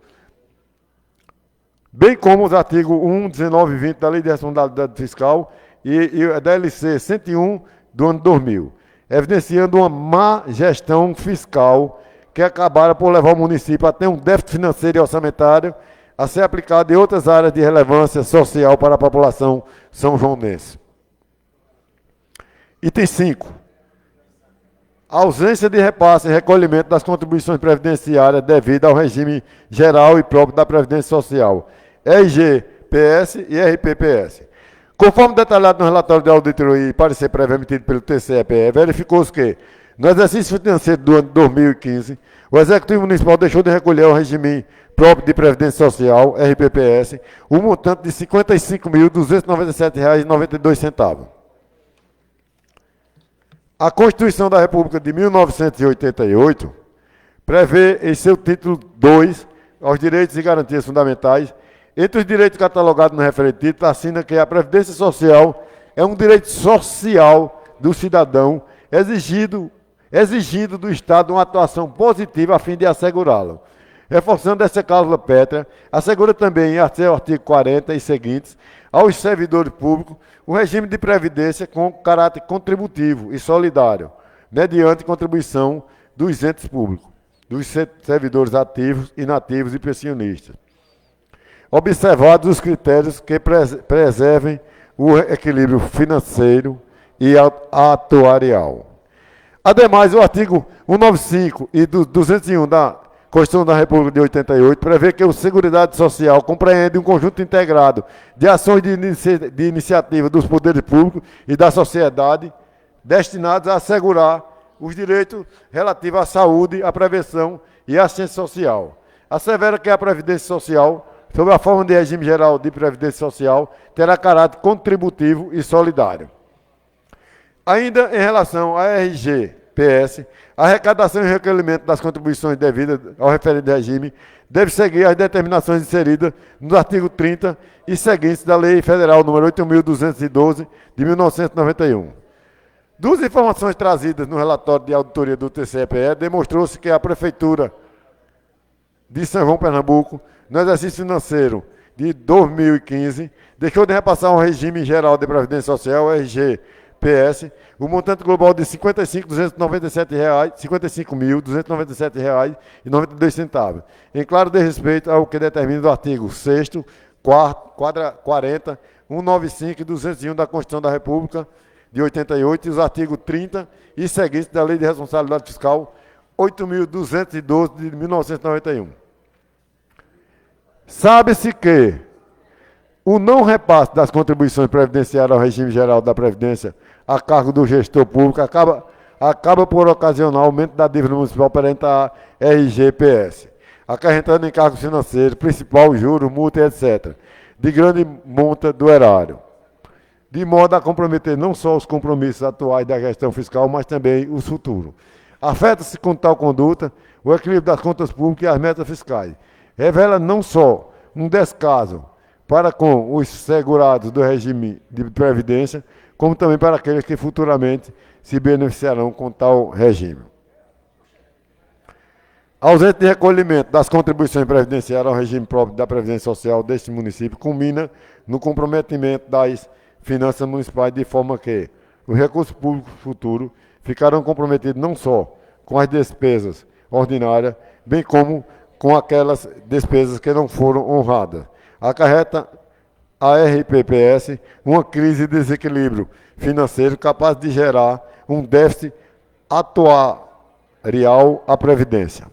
bem como os artigos 1, 19 e 20 da Lei de Responsabilidade Fiscal e a DLC 101 do ano 2000, evidenciando uma má gestão fiscal que acabaram por levar o município a ter um déficit financeiro e orçamentário a ser aplicado em outras áreas de relevância social para a população são-joanense. Item 5. A ausência de repasse e recolhimento das contribuições previdenciárias devido ao regime geral e próprio da Previdência Social, RGPS e RPPS. Conforme detalhado no relatório de auditoria e parecer prévio emitido pelo TCE-PE, verificou-se que, no exercício financeiro do ano 2015, o Executivo Municipal deixou de recolher ao regime próprio de Previdência Social, RPPS, um montante de R$ 55.297,92. A Constituição da República de 1988 prevê em seu título 2, aos direitos e garantias fundamentais, entre os direitos catalogados no referente título, assina que a Previdência Social é um direito social do cidadão, exigindo do Estado uma atuação positiva a fim de assegurá-lo. Reforçando essa cláusula pétrea, assegura também, em seu artigo 40 e seguintes, aos servidores públicos o regime de previdência com caráter contributivo e solidário, mediante contribuição dos entes públicos, dos servidores ativos, inativos e pensionistas. Observados os critérios que preservem o equilíbrio financeiro e atuarial. Ademais, o artigo 195 e 201 da Constituição da República de 88 prevê que o Seguridade Social compreende um conjunto integrado de ações de iniciativa dos poderes públicos e da sociedade destinados a assegurar os direitos relativos à saúde, à prevenção e à assistência social. Assevera que a Previdência Social, sob a forma de regime geral de Previdência Social, terá caráter contributivo e solidário. Ainda em relação à RGPS, a arrecadação e recolhimento das contribuições devidas ao referente regime deve seguir as determinações inseridas no artigo 30 e seguintes da Lei Federal nº 8.212, de 1991. Duas informações trazidas no relatório de auditoria do TCE-PE demonstrou-se que a Prefeitura de São João, Pernambuco, no exercício financeiro de 2015, deixou de repassar ao regime geral de Previdência Social, RGPS, o montante global de R$ 55.297,92, em claro desrespeito ao que determina o artigo 6º, 40, 195 e 201 da Constituição da República de 88 e os artigos 30 e seguintes da Lei de Responsabilidade Fiscal 8.212 de 1991. Sabe-se que o não repasse das contribuições previdenciárias ao regime geral da Previdência a cargo do gestor público acaba por ocasionar aumento da dívida municipal perante a RGPS. acarretando encargos financeiros, principal, juros, multa, etc., de grande monta do erário, de modo a comprometer não só os compromissos atuais da gestão fiscal, mas também os futuros. Afeta-se com tal conduta o equilíbrio das contas públicas e as metas fiscais. Revela não só um descaso para com os segurados do regime de previdência, como também para aqueles que futuramente se beneficiarão com tal regime. A ausência de recolhimento das contribuições previdenciárias ao regime próprio da Previdência Social deste município culmina no comprometimento das finanças municipais, de forma que os recursos públicos futuros ficarão comprometidos não só com as despesas ordinárias, bem como com aquelas despesas que não foram honradas. Acarreta a RPPS uma crise de desequilíbrio financeiro capaz de gerar um déficit atuarial à Previdência.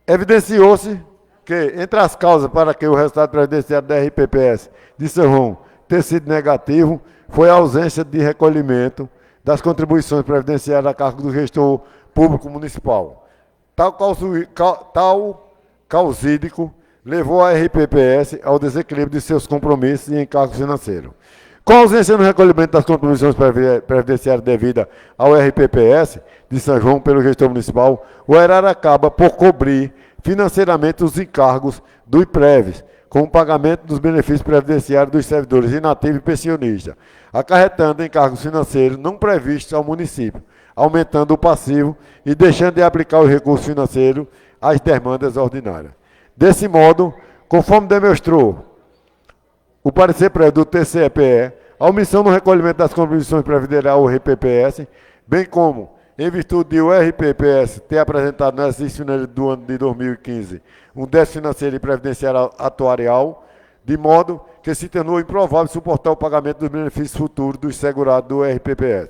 Evidenciou-se que, entre as causas para que o resultado previdenciário da RPPS de São João ter sido negativo, foi a ausência de recolhimento das contribuições previdenciárias a cargo do gestor público municipal. Tal causídico levou a RPPS ao desequilíbrio de seus compromissos e encargos financeiros. Com a ausência no recolhimento das contribuições previdenciárias devidas ao RPPS de São João pelo gestor municipal, o erário acaba por cobrir financeiramente os encargos do IPREVES, com o pagamento dos benefícios previdenciários dos servidores inativos e pensionistas, acarretando encargos financeiros não previstos ao município, aumentando o passivo e deixando de aplicar os recursos financeiros às demandas ordinárias. Desse modo, conforme demonstrou o parecer prévio do TCE-PE, a omissão no recolhimento das contribuições previdenciárias ao RPPS, bem como, em virtude de o RPPS ter apresentado no exercício financeiro do ano de 2015 um déficit financeiro e previdenciário atuarial, de modo que se tornou improvável suportar o pagamento dos benefícios futuros dos segurados do RPPS.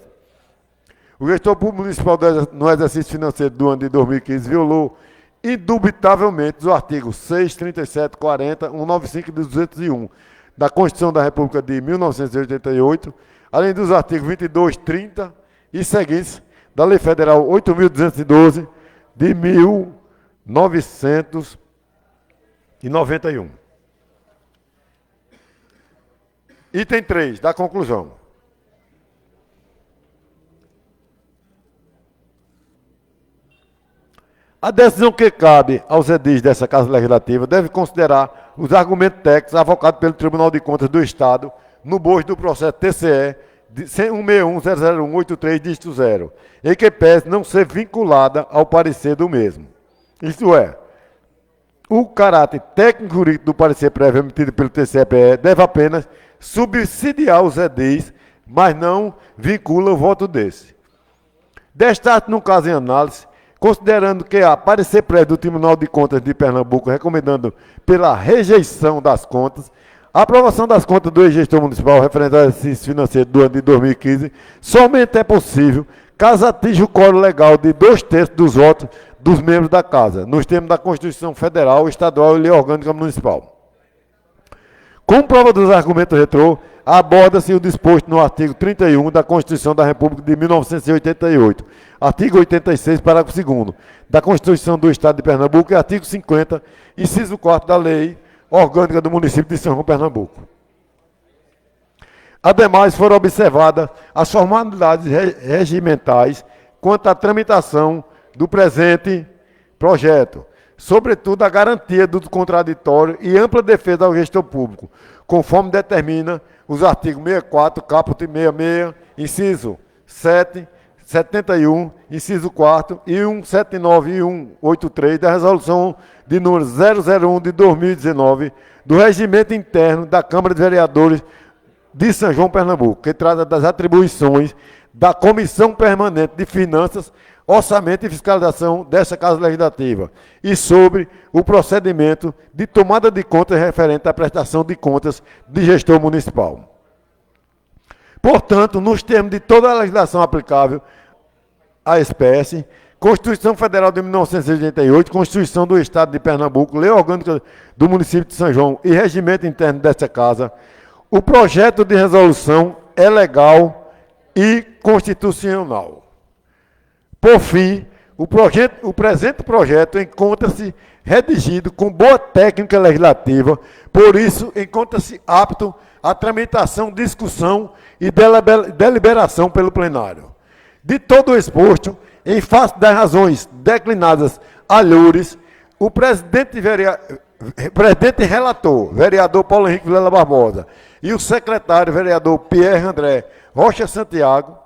O gestor público municipal no exercício financeiro do ano de 2015 violou indubitavelmente os artigos 6, 37, 40, 195 e 201 da Constituição da República de 1988, além dos artigos 22, 30 e seguintes da Lei Federal 8.212 de 1991. Item 3 da conclusão. A decisão que cabe aos edis dessa Casa Legislativa deve considerar os argumentos técnicos avocados pelo Tribunal de Contas do Estado no bojo do processo TCE de 161.001.83, dígito 0, em que pese não ser vinculada ao parecer do mesmo. Isto é, o caráter técnico-jurídico do parecer prévio emitido pelo TCE-PE deve apenas subsidiar os edis, mas não vincula o voto desse. Destaque no caso em análise, considerando que há parecer prévio do Tribunal de Contas de Pernambuco recomendando pela rejeição das contas, a aprovação das contas do ex-gestor municipal referente ao exercício financeiro do ano de 2015 somente é possível caso atinja o quórum legal de 2/3 dos votos dos membros da Casa, nos termos da Constituição Federal, Estadual e Lei Orgânica Municipal. Com prova dos argumentos retrô, aborda-se o disposto no artigo 31 da Constituição da República de 1988, artigo 86, parágrafo 2º, da Constituição do Estado de Pernambuco e artigo 50, inciso 4 da Lei Orgânica do Município de São João, Pernambuco. Ademais, foram observadas as formalidades regimentais quanto à tramitação do presente projeto, sobretudo a garantia do contraditório e ampla defesa ao gestor público, conforme determina os artigos 64, caput 66, inciso 7, 71, inciso 4 e 179 e 183 da Resolução de número 001 de 2019 do Regimento Interno da Câmara de Vereadores de São João, Pernambuco, que trata das atribuições da Comissão Permanente de Finanças, Orçamento e Fiscalização desta Casa Legislativa e sobre o procedimento de tomada de contas referente à prestação de contas de gestor municipal. Portanto, nos termos de toda a legislação aplicável à espécie, Constituição Federal de 1988, Constituição do Estado de Pernambuco, Lei Orgânica do Município de São João e Regimento Interno desta Casa, o projeto de resolução é legal e constitucional. Por fim, O presente projeto encontra-se redigido com boa técnica legislativa, por isso encontra-se apto à tramitação, discussão e deliberação pelo plenário. De todo o exposto, em face das razões declinadas alhures, o presidente relator, vereador Paulo Henrique Vilela Barbosa, e o secretário, vereador Pierre André Rocha Santiago,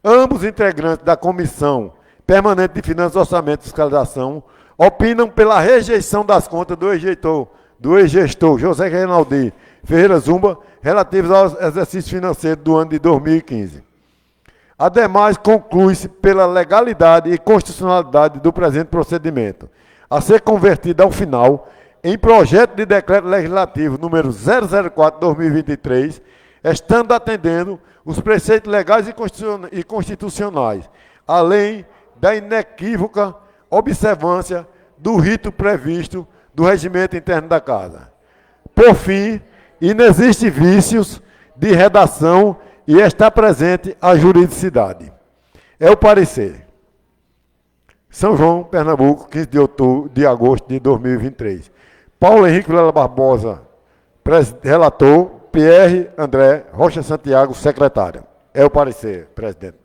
ambos integrantes da Comissão Permanente de Finanças, Orçamento e Fiscalização, opinam pela rejeição das contas do ex-gestor José Reinaldi Ferreira Zumba, relativas ao exercício financeiro do ano de 2015. Ademais, conclui-se pela legalidade e constitucionalidade do presente procedimento, a ser convertido ao final em projeto de decreto legislativo número 004/2023, estando atendendo os preceitos legais e constitucionais, além da inequívoca observância do rito previsto do regimento interno da Casa. Por fim, inexiste vícios de redação e está presente a juridicidade. É o parecer. São João, Pernambuco, 15 de agosto de 2023. Paulo Henrique Vilela Barbosa, relator, Pierre André Rocha Santiago, secretário. É o parecer, presidente.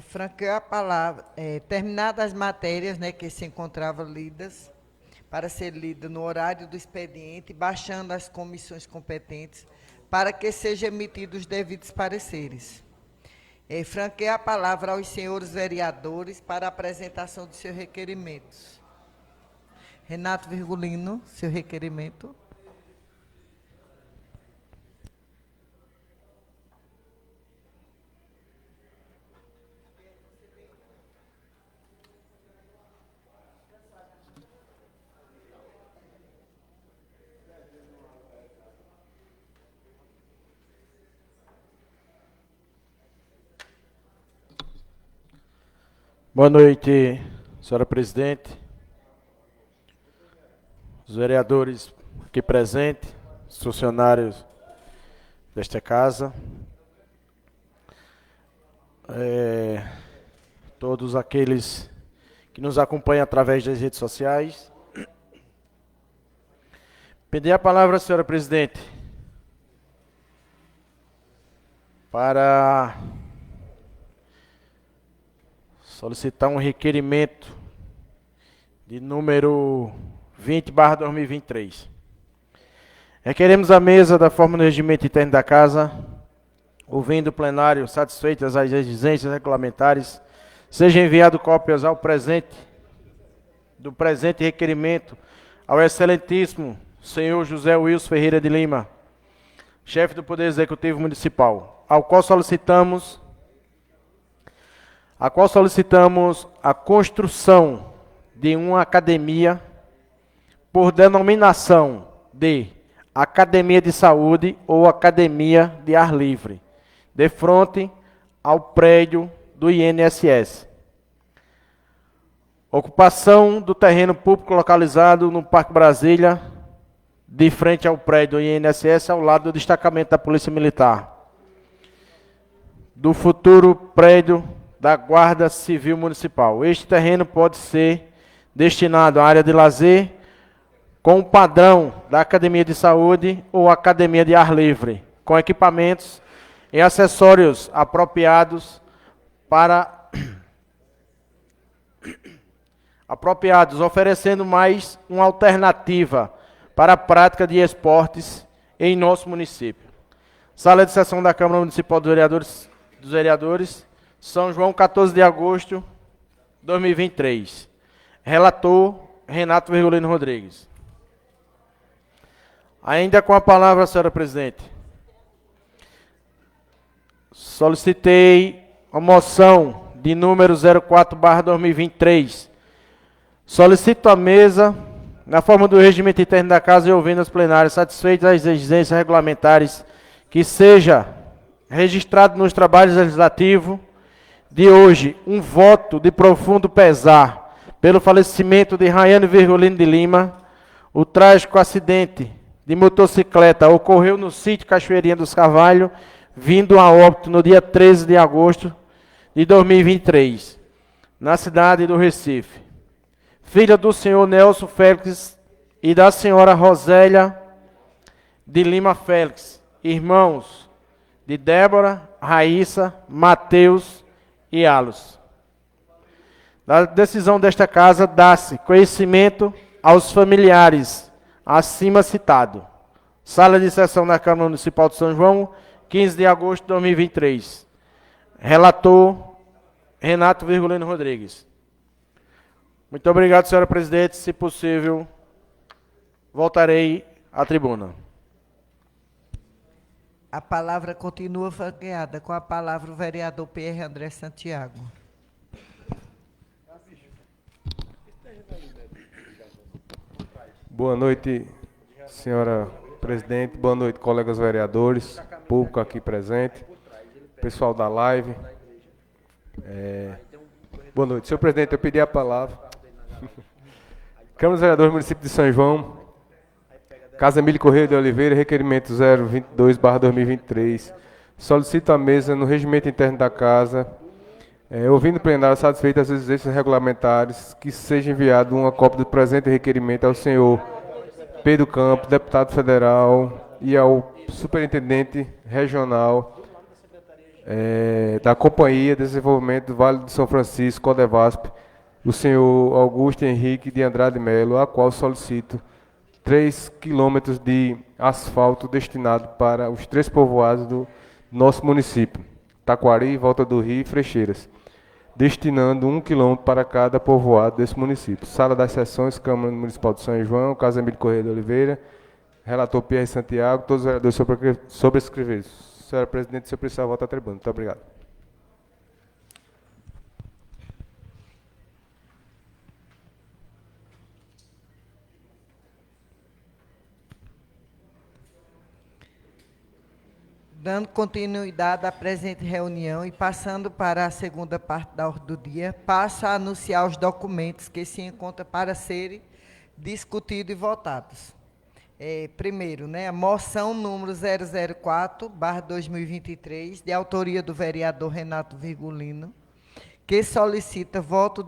Franqueio a palavra, terminadas as matérias, né, que se encontravam lidas, para ser lida no horário do expediente, baixando as comissões competentes, para que sejam emitidos os devidos pareceres. Franqueio a palavra aos senhores vereadores para a apresentação de seus requerimentos. Renato Virgulino, seu requerimento. Boa noite, senhora presidente, os vereadores aqui presentes, os funcionários desta casa, todos aqueles que nos acompanham através das redes sociais. Pedir a palavra, senhora presidente, para solicitar um requerimento de número 20/2023. Requeremos a mesa da forma do regimento interno da Casa, ouvindo o plenário satisfeitas as exigências regulamentares, seja enviado cópias do presente requerimento ao excelentíssimo senhor José Wilson Ferreira de Lima, chefe do Poder Executivo Municipal, a qual solicitamos a construção de uma academia por denominação de Academia de Saúde ou Academia de Ar Livre, de frente ao prédio do INSS. Ocupação do terreno público localizado no Parque Brasília, de frente ao prédio do INSS, ao lado do destacamento da Polícia Militar, do futuro prédio da Guarda Civil Municipal. Este terreno pode ser destinado à área de lazer, com o padrão da Academia de Saúde ou Academia de Ar Livre, com equipamentos e acessórios apropriados, oferecendo mais uma alternativa para a prática de esportes em nosso município. Sala de sessão da Câmara Municipal dos Vereadores, São João, 14 de agosto de 2023. Relator, Renato Virgulino Rodrigues. Ainda com a palavra, senhora presidente. Solicitei a moção de número 04/2023. Solicito a mesa, na forma do regimento interno da Casa e ouvindo as plenárias, satisfeitas as exigências regulamentares, que seja registrado nos trabalhos legislativos de hoje um voto de profundo pesar pelo falecimento de Raiane Virgulino de Lima, O trágico acidente de motocicleta ocorreu no sítio Cachoeirinha dos Carvalhos, vindo a óbito no dia 13 de agosto de 2023, na cidade do Recife. Filha do senhor Nelson Félix e da senhora Rosélia de Lima Félix, irmãos de Débora, Raíssa, Mateus e Alos. Da decisão desta casa, dá-se conhecimento aos familiares acima citado. Sala de sessão da Câmara Municipal de São João, 15 de agosto de 2023. Relator Renato Virgulino Rodrigues. Muito obrigado, senhora presidente. Se possível, voltarei à tribuna. A palavra continua franqueada. Com a palavra o vereador Pierre André Santiago. Boa noite, senhora presidente. Boa noite, colegas vereadores, público aqui presente, pessoal da live. Boa noite. Senhor presidente, eu pedi a palavra. Câmara dos Vereadores do município de São João, Casa Emílio Correia de Oliveira, requerimento 022/2023. Solicito à mesa, no regimento interno da casa, ouvindo o plenário satisfeito as exigências regulamentares, que seja enviado uma cópia do presente requerimento ao senhor Pedro Campos, deputado federal, e ao superintendente regional da Companhia de Desenvolvimento do Vale do São Francisco, Codevasp, o senhor Augusto Henrique de Andrade Melo, a qual solicito 3 quilômetros de asfalto destinado para os 3 povoados do nosso município, Taquari, Volta do Rio e Frecheiras, destinando 1 quilômetro para cada povoado desse município. Sala das Sessões, Câmara Municipal de São João, Casa Emílio Correia de Oliveira, relator Pierre Santiago, todos os vereadores sobrescreveram. Senhora presidente, se eu precisar, volta à tribuna. Muito obrigado. Dando continuidade à presente reunião e passando para a segunda parte da ordem do dia, passo a anunciar os documentos que se encontram para serem discutidos e votados. Primeiro, a moção número 004/2023, de autoria do vereador Renato Virgulino, que solicita voto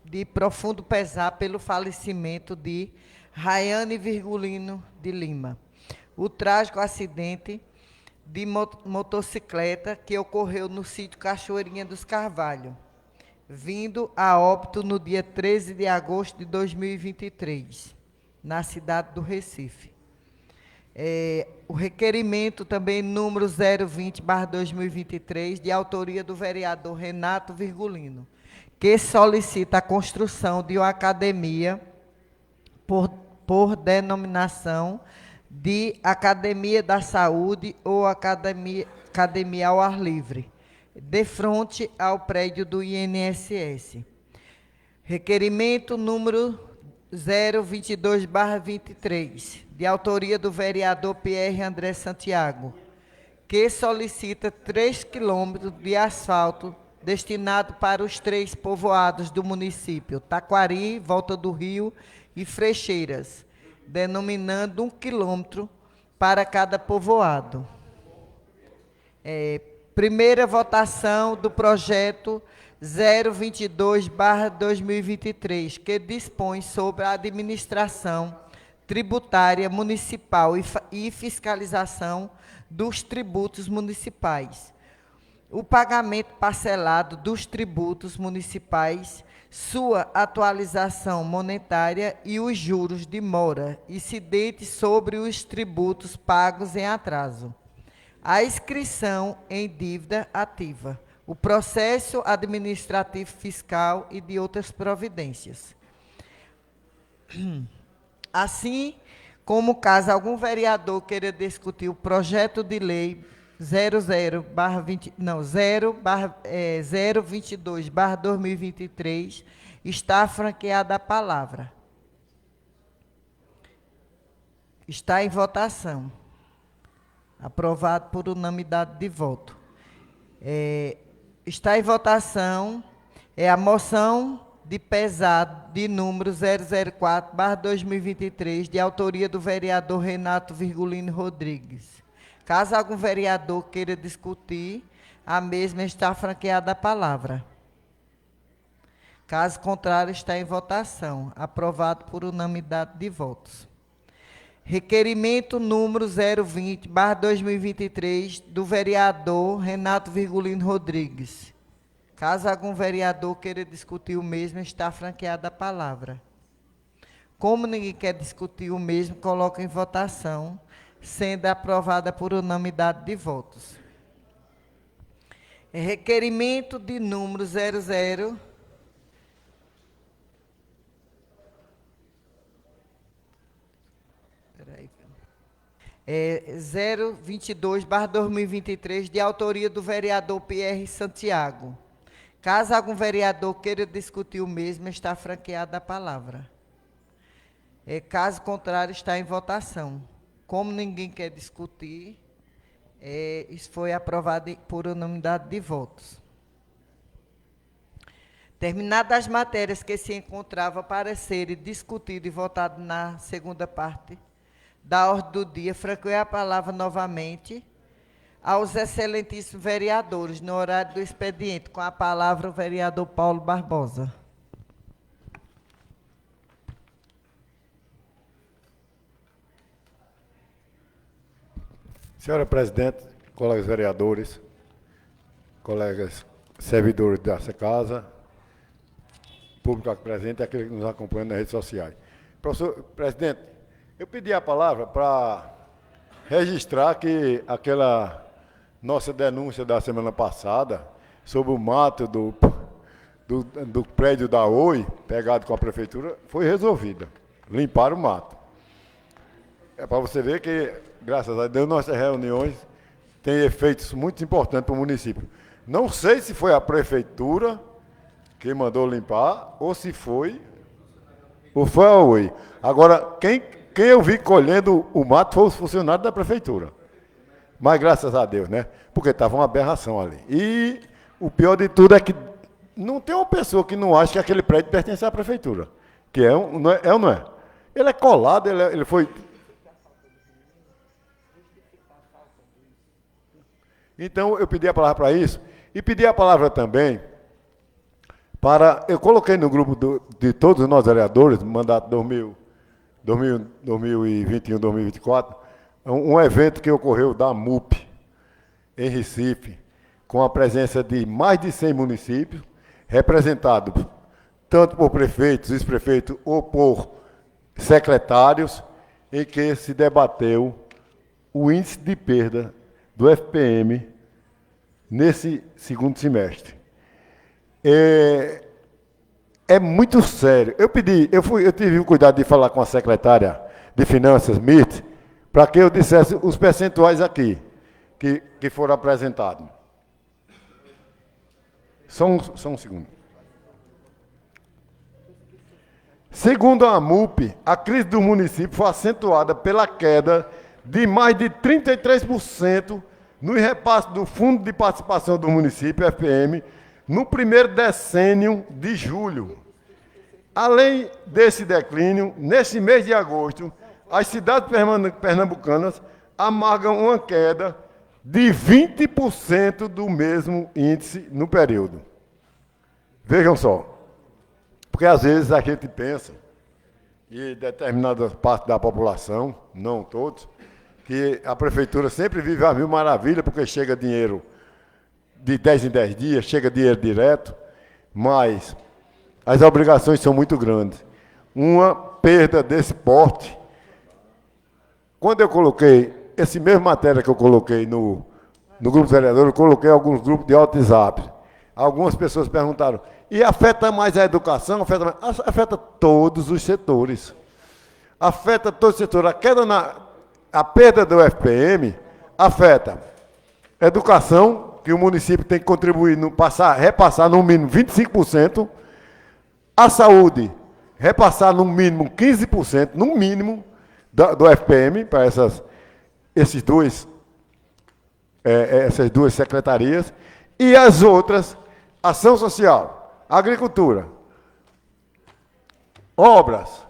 de profundo pesar pelo falecimento de Raiane Virgulino de Lima. O trágico acidente de motocicleta que ocorreu no sítio Cachoeirinha dos Carvalhos, vindo a óbito no dia 13 de agosto de 2023, na cidade do Recife. O requerimento também número 020/2023, de autoria do vereador Renato Virgulino, que solicita a construção de uma academia por denominação de Academia da Saúde ou Academia ao Ar Livre, de frente ao prédio do INSS. Requerimento número 022/23, de autoria do vereador Pierre André Santiago, que solicita 3 quilômetros de asfalto destinado para os 3 povoados do município, Taquari, Volta do Rio e Frecheiras, denominando 1 quilômetro para cada povoado. Primeira votação do projeto 022/2023, que dispõe sobre a administração tributária municipal e fiscalização dos tributos municipais. O pagamento parcelado dos tributos municipais, sua atualização monetária e os juros de mora incidentes sobre os tributos pagos em atraso, a inscrição em dívida ativa, o processo administrativo fiscal e de outras providências. Assim como caso algum vereador queira discutir o projeto de lei 022/2023, está franqueada a palavra. Está em votação. Aprovado por unanimidade de voto. Está em votação a moção de pesado de número 004/2023, de autoria do vereador Renato Virgulino Rodrigues. Caso algum vereador queira discutir, a mesma está franqueada a palavra. Caso contrário, está em votação. Aprovado por unanimidade de votos. Requerimento número 020/2023, do vereador Renato Virgulino Rodrigues. Caso algum vereador queira discutir o mesmo, está franqueada a palavra. Como ninguém quer discutir o mesmo, coloco em votação, sendo aprovada por unanimidade de votos. Requerimento de número 022/2023, de autoria do vereador Pierre Santiago. Caso algum vereador queira discutir o mesmo, está franqueada a palavra. Caso contrário, está em votação. Como ninguém quer discutir, isso foi aprovado por unanimidade de votos. Terminadas as matérias que se encontravam para serem discutidas e votadas na segunda parte da ordem do dia, franqueio a palavra novamente aos excelentíssimos vereadores, no horário do expediente. Com a palavra, o vereador Paulo Barbosa. Senhora presidente, colegas vereadores, colegas servidores dessa casa, público aqui presente e aquele que nos acompanha nas redes sociais. Professor presidente, eu pedi a palavra para registrar que aquela nossa denúncia da semana passada sobre o mato do prédio da Oi, pegado com a prefeitura, foi resolvida. Limparam o mato. É para você ver que, graças a Deus, nossas reuniões têm efeitos muito importantes para o município. Não sei se foi a prefeitura que mandou limpar ou se foi a Oi. Agora, quem eu vi colhendo o mato foi os funcionários da prefeitura. Mas graças a Deus, né? Porque estava uma aberração ali. E o pior de tudo é que não tem uma pessoa que não acha que aquele prédio pertence à prefeitura. Que é ou não é? Ele é colado, ele foi... Então, eu pedi a palavra para isso. E pedi a palavra também para... Eu coloquei no grupo de todos nós vereadores, no mandato 2021-2024, um evento que ocorreu da MUP, em Recife, com a presença de mais de 100 municípios, representados tanto por prefeitos, vice-prefeitos ou por secretários, em que se debateu o índice de perda do FPM nesse segundo semestre. É muito sério. Eu tive o cuidado de falar com a secretária de Finanças, Mirth, para que eu dissesse os percentuais aqui, que foram apresentados. Só um segundo. Segundo a MUP, a crise do município foi acentuada pela queda de mais de 33% no repasse do Fundo de Participação do Município, FPM, no primeiro decênio de julho. Além desse declínio, nesse mês de agosto, as cidades pernambucanas amargam uma queda de 20% do mesmo índice no período. Vejam só, porque às vezes a gente pensa, e determinada parte da população, não todos, que a prefeitura sempre vive a mil maravilhas, porque chega dinheiro de 10 em 10 dias, chega dinheiro direto, mas as obrigações são muito grandes. Uma perda desse porte, quando eu coloquei, essa mesma matéria que eu coloquei no grupo vereador, eu coloquei alguns grupos de WhatsApp. Algumas pessoas perguntaram, e afeta mais a educação? Afeta todos os setores. Afeta todos os setores. A perda do FPM afeta a educação, que o município tem que contribuir, repassar no mínimo 25%, a saúde, repassar no mínimo 15%, no mínimo, do FPM, para essas duas secretarias, e as outras, ação social, agricultura, obras,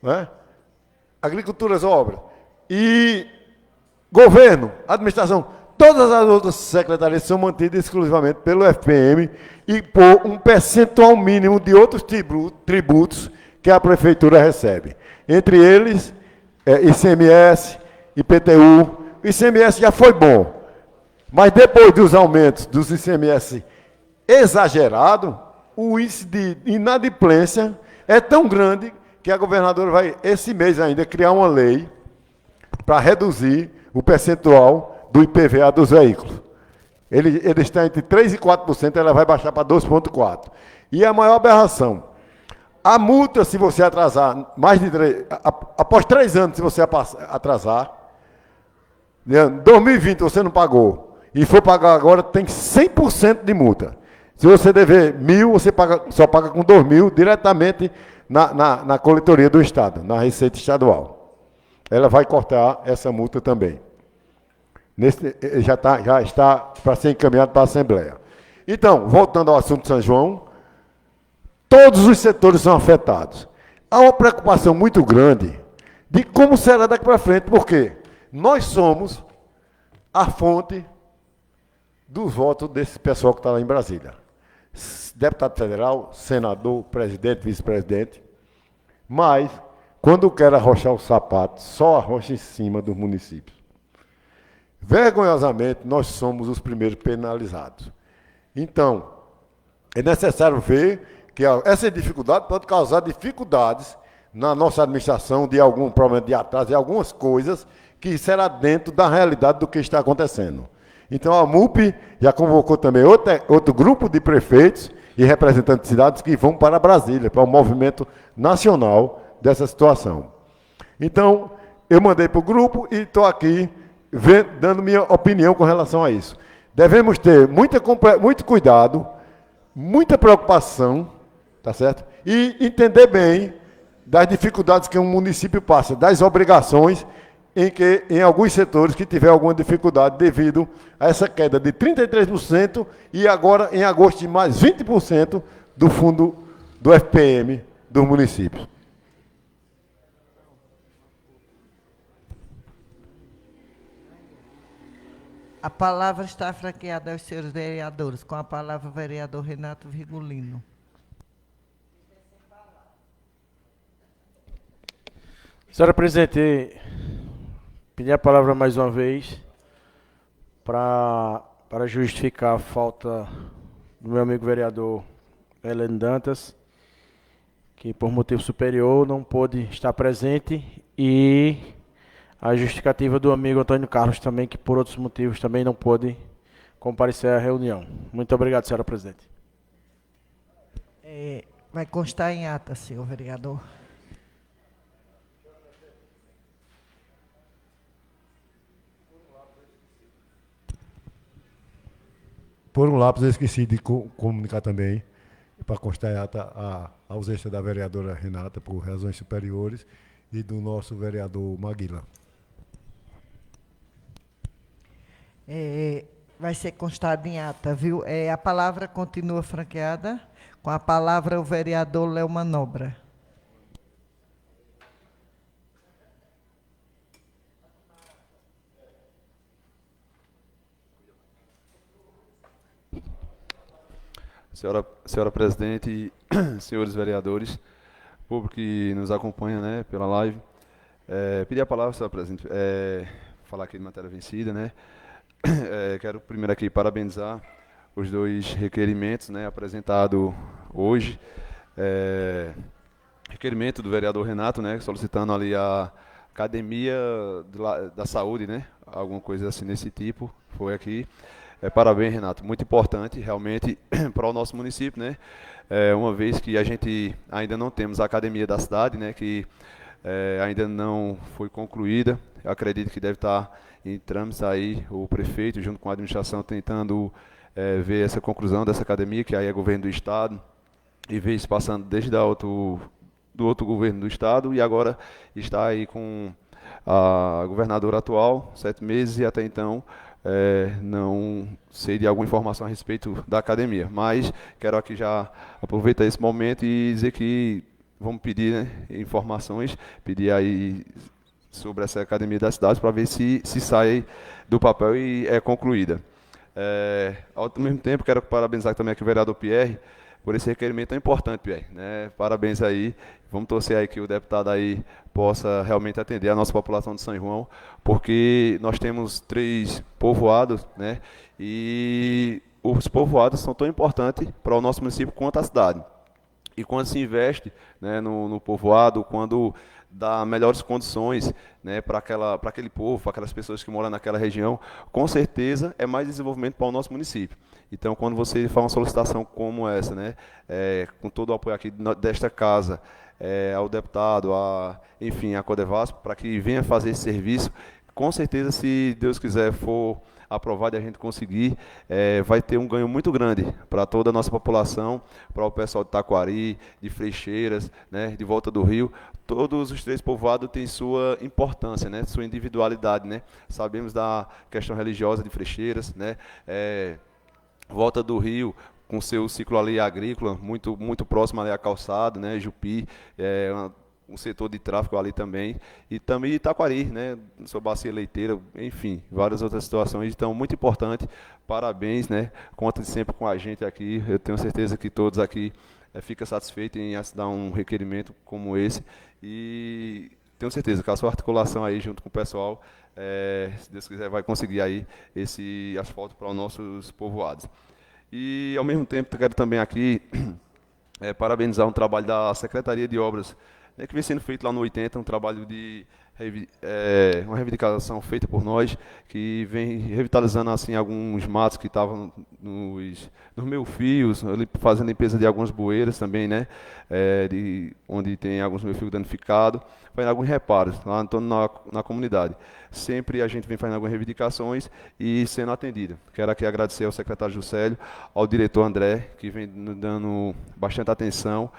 né? Agriculturas, obras. E governo, administração, todas as outras secretarias são mantidas exclusivamente pelo FPM e por um percentual mínimo de outros tributos que a prefeitura recebe. Entre eles, ICMS, IPTU. O ICMS já foi bom, mas depois dos aumentos dos ICMS exagerado, o índice de inadimplência é tão grande que a governadora vai, esse mês ainda, criar uma lei para reduzir o percentual do IPVA dos veículos. Ele está entre 3% e 4%, ela vai baixar para 2,4%. E a maior aberração, a multa, se você atrasar mais de após 3 anos, se você atrasar, em 2020 você não pagou, e for pagar agora, tem 100% de multa. Se você dever 1.000, você só paga com 2.000 diretamente na coletoria do Estado, na Receita Estadual. Ela vai cortar essa multa também. Já está para ser encaminhado para a Assembleia. Então, voltando ao assunto de São João, todos os setores são afetados. Há uma preocupação muito grande de como será daqui para frente, porque nós somos a fonte dos votos desse pessoal que está lá em Brasília. Deputado federal, senador, presidente, vice-presidente, mas, quando quer arrochar o sapato, só arrocha em cima dos municípios. Vergonhosamente, nós somos os primeiros penalizados. Então, é necessário ver que essa dificuldade pode causar dificuldades na nossa administração de algum problema de atraso e algumas coisas que será dentro da realidade do que está acontecendo. Então, a MUP já convocou também outro grupo de prefeitos e representantes de cidades que vão para Brasília, para o movimento nacional dessa situação. Então, eu mandei para o grupo e estou aqui dando minha opinião com relação a isso. Devemos ter muito cuidado, muita preocupação, tá certo? E entender bem das dificuldades que um município passa, das obrigações em alguns setores que tiver alguma dificuldade devido a essa queda de 33% e agora, em agosto, de mais 20% do fundo do FPM dos municípios. A palavra está franqueada aos senhores vereadores. Com a palavra, o vereador Renato Virgulino. Senhora presidente, pedir a palavra mais uma vez para justificar a falta do meu amigo vereador Heleno Dantas, que por motivo superior não pôde estar presente, e a justificativa do amigo Antônio Carlos também, que por outros motivos também não pôde comparecer à reunião. Muito obrigado, senhora presidente. Vai constar em ata, senhor vereador. Por um lápis, eu esqueci de comunicar também, para constar em ata, a ausência da vereadora Renata por razões superiores e do nosso vereador Maguila. Vai ser constado em ata, viu? A palavra continua franqueada. Com a palavra, o vereador Léo Manobra. Senhora presidente, senhores vereadores, público que nos acompanha, né, pela live, pedir a palavra, senhora presidente, falar aqui de matéria vencida, né. Quero primeiro aqui parabenizar os 2 requerimentos, né, apresentados hoje. Requerimento do vereador Renato, né, solicitando ali a Academia da Saúde, né, alguma coisa assim nesse tipo, foi aqui. Parabéns, Renato, muito importante realmente para o nosso município, né? Uma vez que a gente ainda não temos a academia da cidade, né? Que ainda não foi concluída. Eu acredito que deve estar em trâmite aí o prefeito, junto com a administração, tentando ver essa conclusão dessa academia, que aí é governo do Estado, e ver isso passando desde do outro governo do Estado, e agora está aí com a governadora atual, 7 meses, e até então não sei de alguma informação a respeito da academia, mas quero aqui já aproveitar esse momento e dizer que vamos pedir, né, informações, pedir aí sobre essa academia da cidade para ver se sai do papel e é concluída. Ao mesmo tempo, quero parabenizar também aqui o vereador Pierre por esse requerimento tão importante, Pierre, né? Parabéns aí. Vamos torcer aí que o deputado aí possa realmente atender a nossa população de São João, porque nós temos 3 povoados, né? E os povoados são tão importantes para o nosso município quanto a cidade. E quando se investe, né, no povoado, quando dá melhores condições, né, para aquele povo, para aquelas pessoas que moram naquela região, com certeza é mais desenvolvimento para o nosso município. Então, quando você faz uma solicitação como essa, né, com todo o apoio aqui desta casa, ao deputado, enfim, à Codevasp, para que venha fazer esse serviço, com certeza, se Deus quiser, for aprovado e a gente conseguir, vai ter um ganho muito grande para toda a nossa população, para o pessoal de Taquari, de Freixeiras, né, de Volta do Rio. Todos os 3 povoados têm sua importância, né, sua individualidade, né. Sabemos da questão religiosa de Freixeiras, né, Volta do Rio, com seu ciclo ali agrícola, muito, muito próximo ali à calçada, né, Jupi, um setor de tráfego ali também, e também Itaquari, né, sua bacia leiteira, enfim, várias outras situações, então muito importante, parabéns, né, conta sempre com a gente aqui, eu tenho certeza que todos aqui ficam satisfeitos em assinar um requerimento como esse, e tenho certeza que a sua articulação aí junto com o pessoal, se Deus quiser, vai conseguir aí esse asfalto para os nossos povoados. E, ao mesmo tempo, quero também aqui parabenizar um trabalho da Secretaria de Obras, né, que vem sendo feito lá no 80, um trabalho de uma reivindicação feita por nós, que vem revitalizando assim, alguns matos que estavam nos meio-fios, fazendo limpeza de algumas bueiras também, né, onde tem alguns meio-fios danificados, fazendo alguns reparos lá em torno na comunidade. Sempre a gente vem fazendo algumas reivindicações e sendo atendido. Quero aqui agradecer ao secretário Juscelio, ao diretor André, que vem nos dando bastante atenção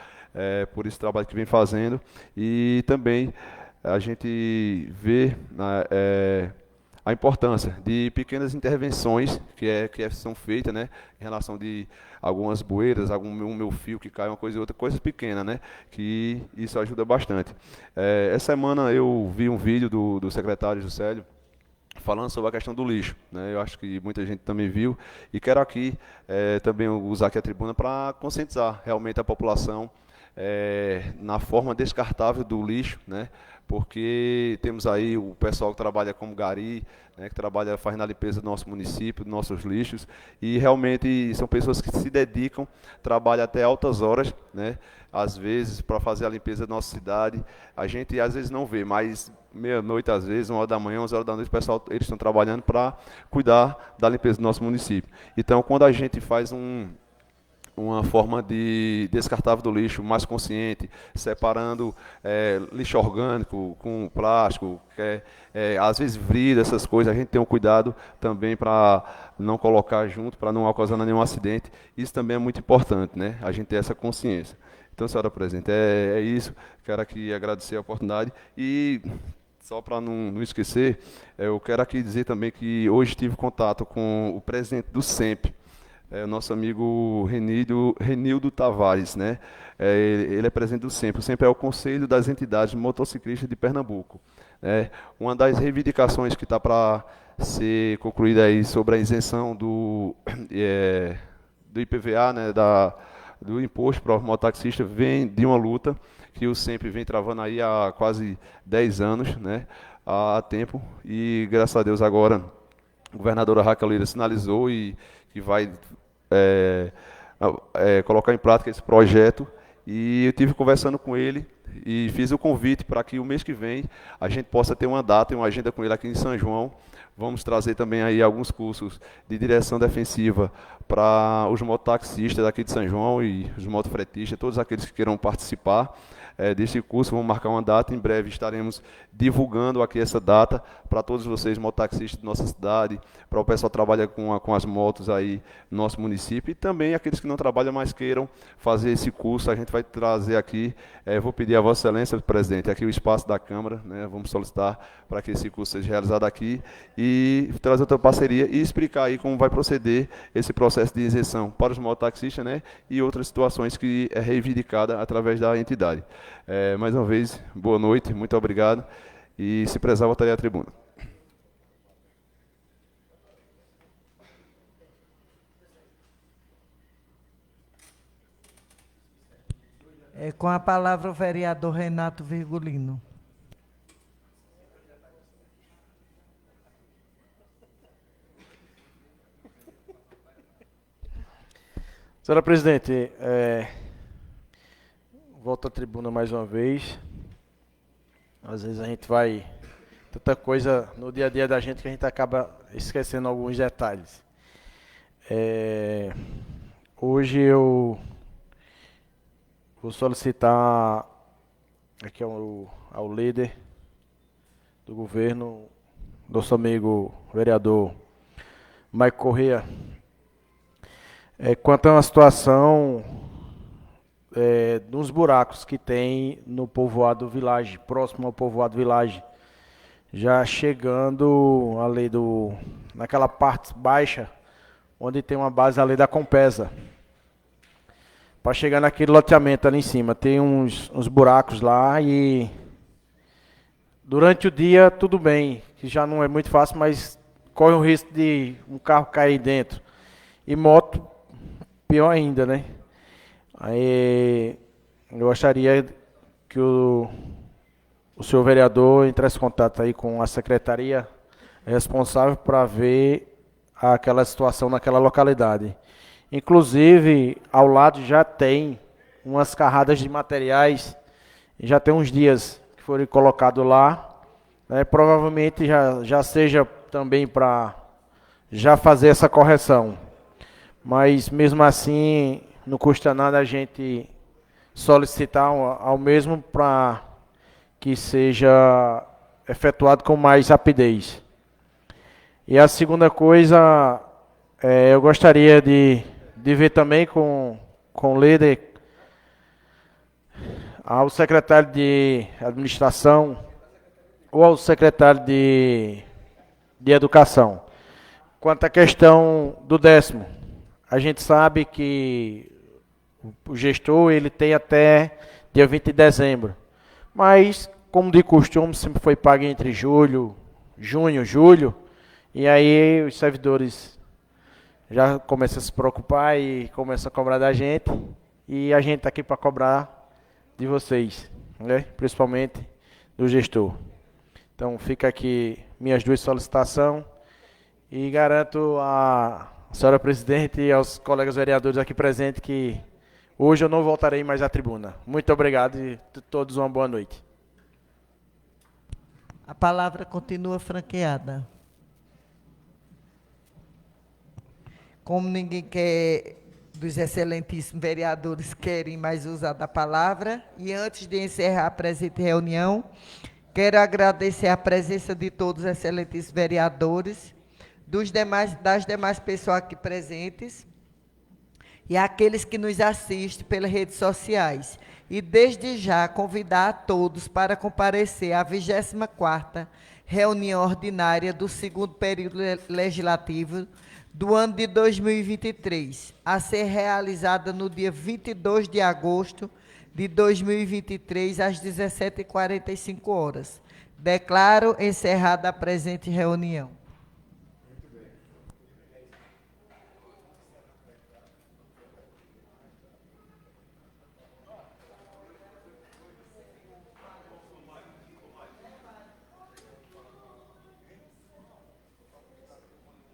por esse trabalho que vem fazendo, e também a gente vê a importância de pequenas intervenções que são feitas, né, em relação de algumas bueiras, algum meu fio que cai, uma coisa e outra, coisas pequenas, né, que isso ajuda bastante. Essa semana eu vi um vídeo do secretário Juscelio falando sobre a questão do lixo, né? Eu acho que muita gente também viu, e quero aqui também usar aqui a tribuna para conscientizar realmente a população na forma descartável do lixo, né? Porque temos aí o pessoal que trabalha como gari, né, que trabalha fazendo a limpeza do nosso município, dos nossos lixos, e realmente são pessoas que se dedicam, trabalham até altas horas, né, às vezes, para fazer a limpeza da nossa cidade. A gente às vezes não vê, mas meia-noite, às vezes, 1 hora da manhã, 11 horas da noite, o pessoal, eles estão trabalhando para cuidar da limpeza do nosso município. Então, quando a gente faz uma forma de descartável do lixo mais consciente, separando lixo orgânico com plástico, às vezes vidro, essas coisas, a gente tem um cuidado também para não colocar junto, para não ocasionar nenhum acidente. Isso também é muito importante, né? A gente ter essa consciência. Então, senhora presidente, é isso. Quero aqui agradecer a oportunidade e, só para não esquecer, eu quero aqui dizer também que hoje tive contato com o presidente do SEMP, o nosso amigo Renildo Tavares, né? Ele é presidente do SEMP. O SEMP é o Conselho das Entidades Motociclistas de Pernambuco. Uma das reivindicações que está para ser concluída aí sobre a isenção do IPVA, né, do imposto para o mototaxista, vem de uma luta que o SEMP vem travando aí há quase 10 anos, né, há tempo, e graças a Deus agora a governadora Raquel Lira sinalizou e que vai colocar em prática esse projeto, e eu estive conversando com ele e fiz o convite para que o mês que vem a gente possa ter uma data e uma agenda com ele aqui em São João. Vamos trazer também aí alguns cursos de direção defensiva para os mototaxistas daqui de São João e os motofretistas, todos aqueles que queiram participar desse curso. Vamos marcar uma data, em breve estaremos divulgando aqui essa data para todos vocês, mototaxistas de nossa cidade, para o pessoal que trabalha com as motos aí no nosso município, e também aqueles que não trabalham, mas queiram fazer esse curso. A gente vai trazer aqui, vou pedir a Vossa Excelência, presidente, aqui o espaço da Câmara, né, vamos solicitar para que esse curso seja realizado aqui, e trazer outra parceria e explicar aí como vai proceder esse processo de isenção para os mototaxistas, né, e outras situações que é reivindicada através da entidade. Mais uma vez, boa noite, muito obrigado. E se precisar, voltaria à tribuna. Com a palavra o vereador Renato Virgulino. Senhora presidente, volto à tribuna mais uma vez. Às vezes a gente vai... Tanta coisa no dia a dia da gente que a gente acaba esquecendo alguns detalhes. Hoje eu vou solicitar aqui ao líder do governo, nosso amigo vereador Maico Corrêa, quanto a uma situação dos buracos que tem no povoado Village, próximo ao povoado Village, já chegando ali naquela parte baixa, onde tem uma base ali da Compesa. Para chegar naquele loteamento ali em cima, tem uns buracos lá e durante o dia tudo bem, que já não é muito fácil, mas corre o risco de um carro cair dentro. E moto, pior ainda, né? Aí eu gostaria que o senhor vereador entrasse em contato aí com a secretaria responsável para ver aquela situação naquela localidade. Inclusive, ao lado já tem umas carradas de materiais, já tem uns dias que foram colocados lá, né? Provavelmente já seja também para já fazer essa correção. Mas mesmo assim, não custa nada a gente solicitar ao mesmo para que seja efetuado com mais rapidez. E a segunda coisa, eu gostaria de ver também com o líder, ao secretário de administração ou ao secretário de educação. Quanto à questão do 10º, a gente sabe que o gestor ele tem até dia 20 de dezembro, mas como de costume sempre foi pago entre junho, julho, e aí os servidores já começam a se preocupar e começam a cobrar da gente, e a gente está aqui para cobrar de vocês, né? Principalmente do gestor. Então fica aqui minhas duas solicitações e garanto à senhora presidente e aos colegas vereadores aqui presentes que hoje eu não voltarei mais à tribuna. Muito obrigado e todos uma boa noite. A palavra continua franqueada. Como ninguém quer, dos excelentíssimos vereadores querem mais usar da palavra, e antes de encerrar a presente reunião, quero agradecer a presença de todos os excelentíssimos vereadores, das demais pessoas aqui presentes, e aqueles que nos assistem pelas redes sociais. E desde já convidar a todos para comparecer à 24ª reunião ordinária do 2º período legislativo do ano de 2023, a ser realizada no dia 22 de agosto de 2023, às 17h45. Declaro encerrada a presente reunião.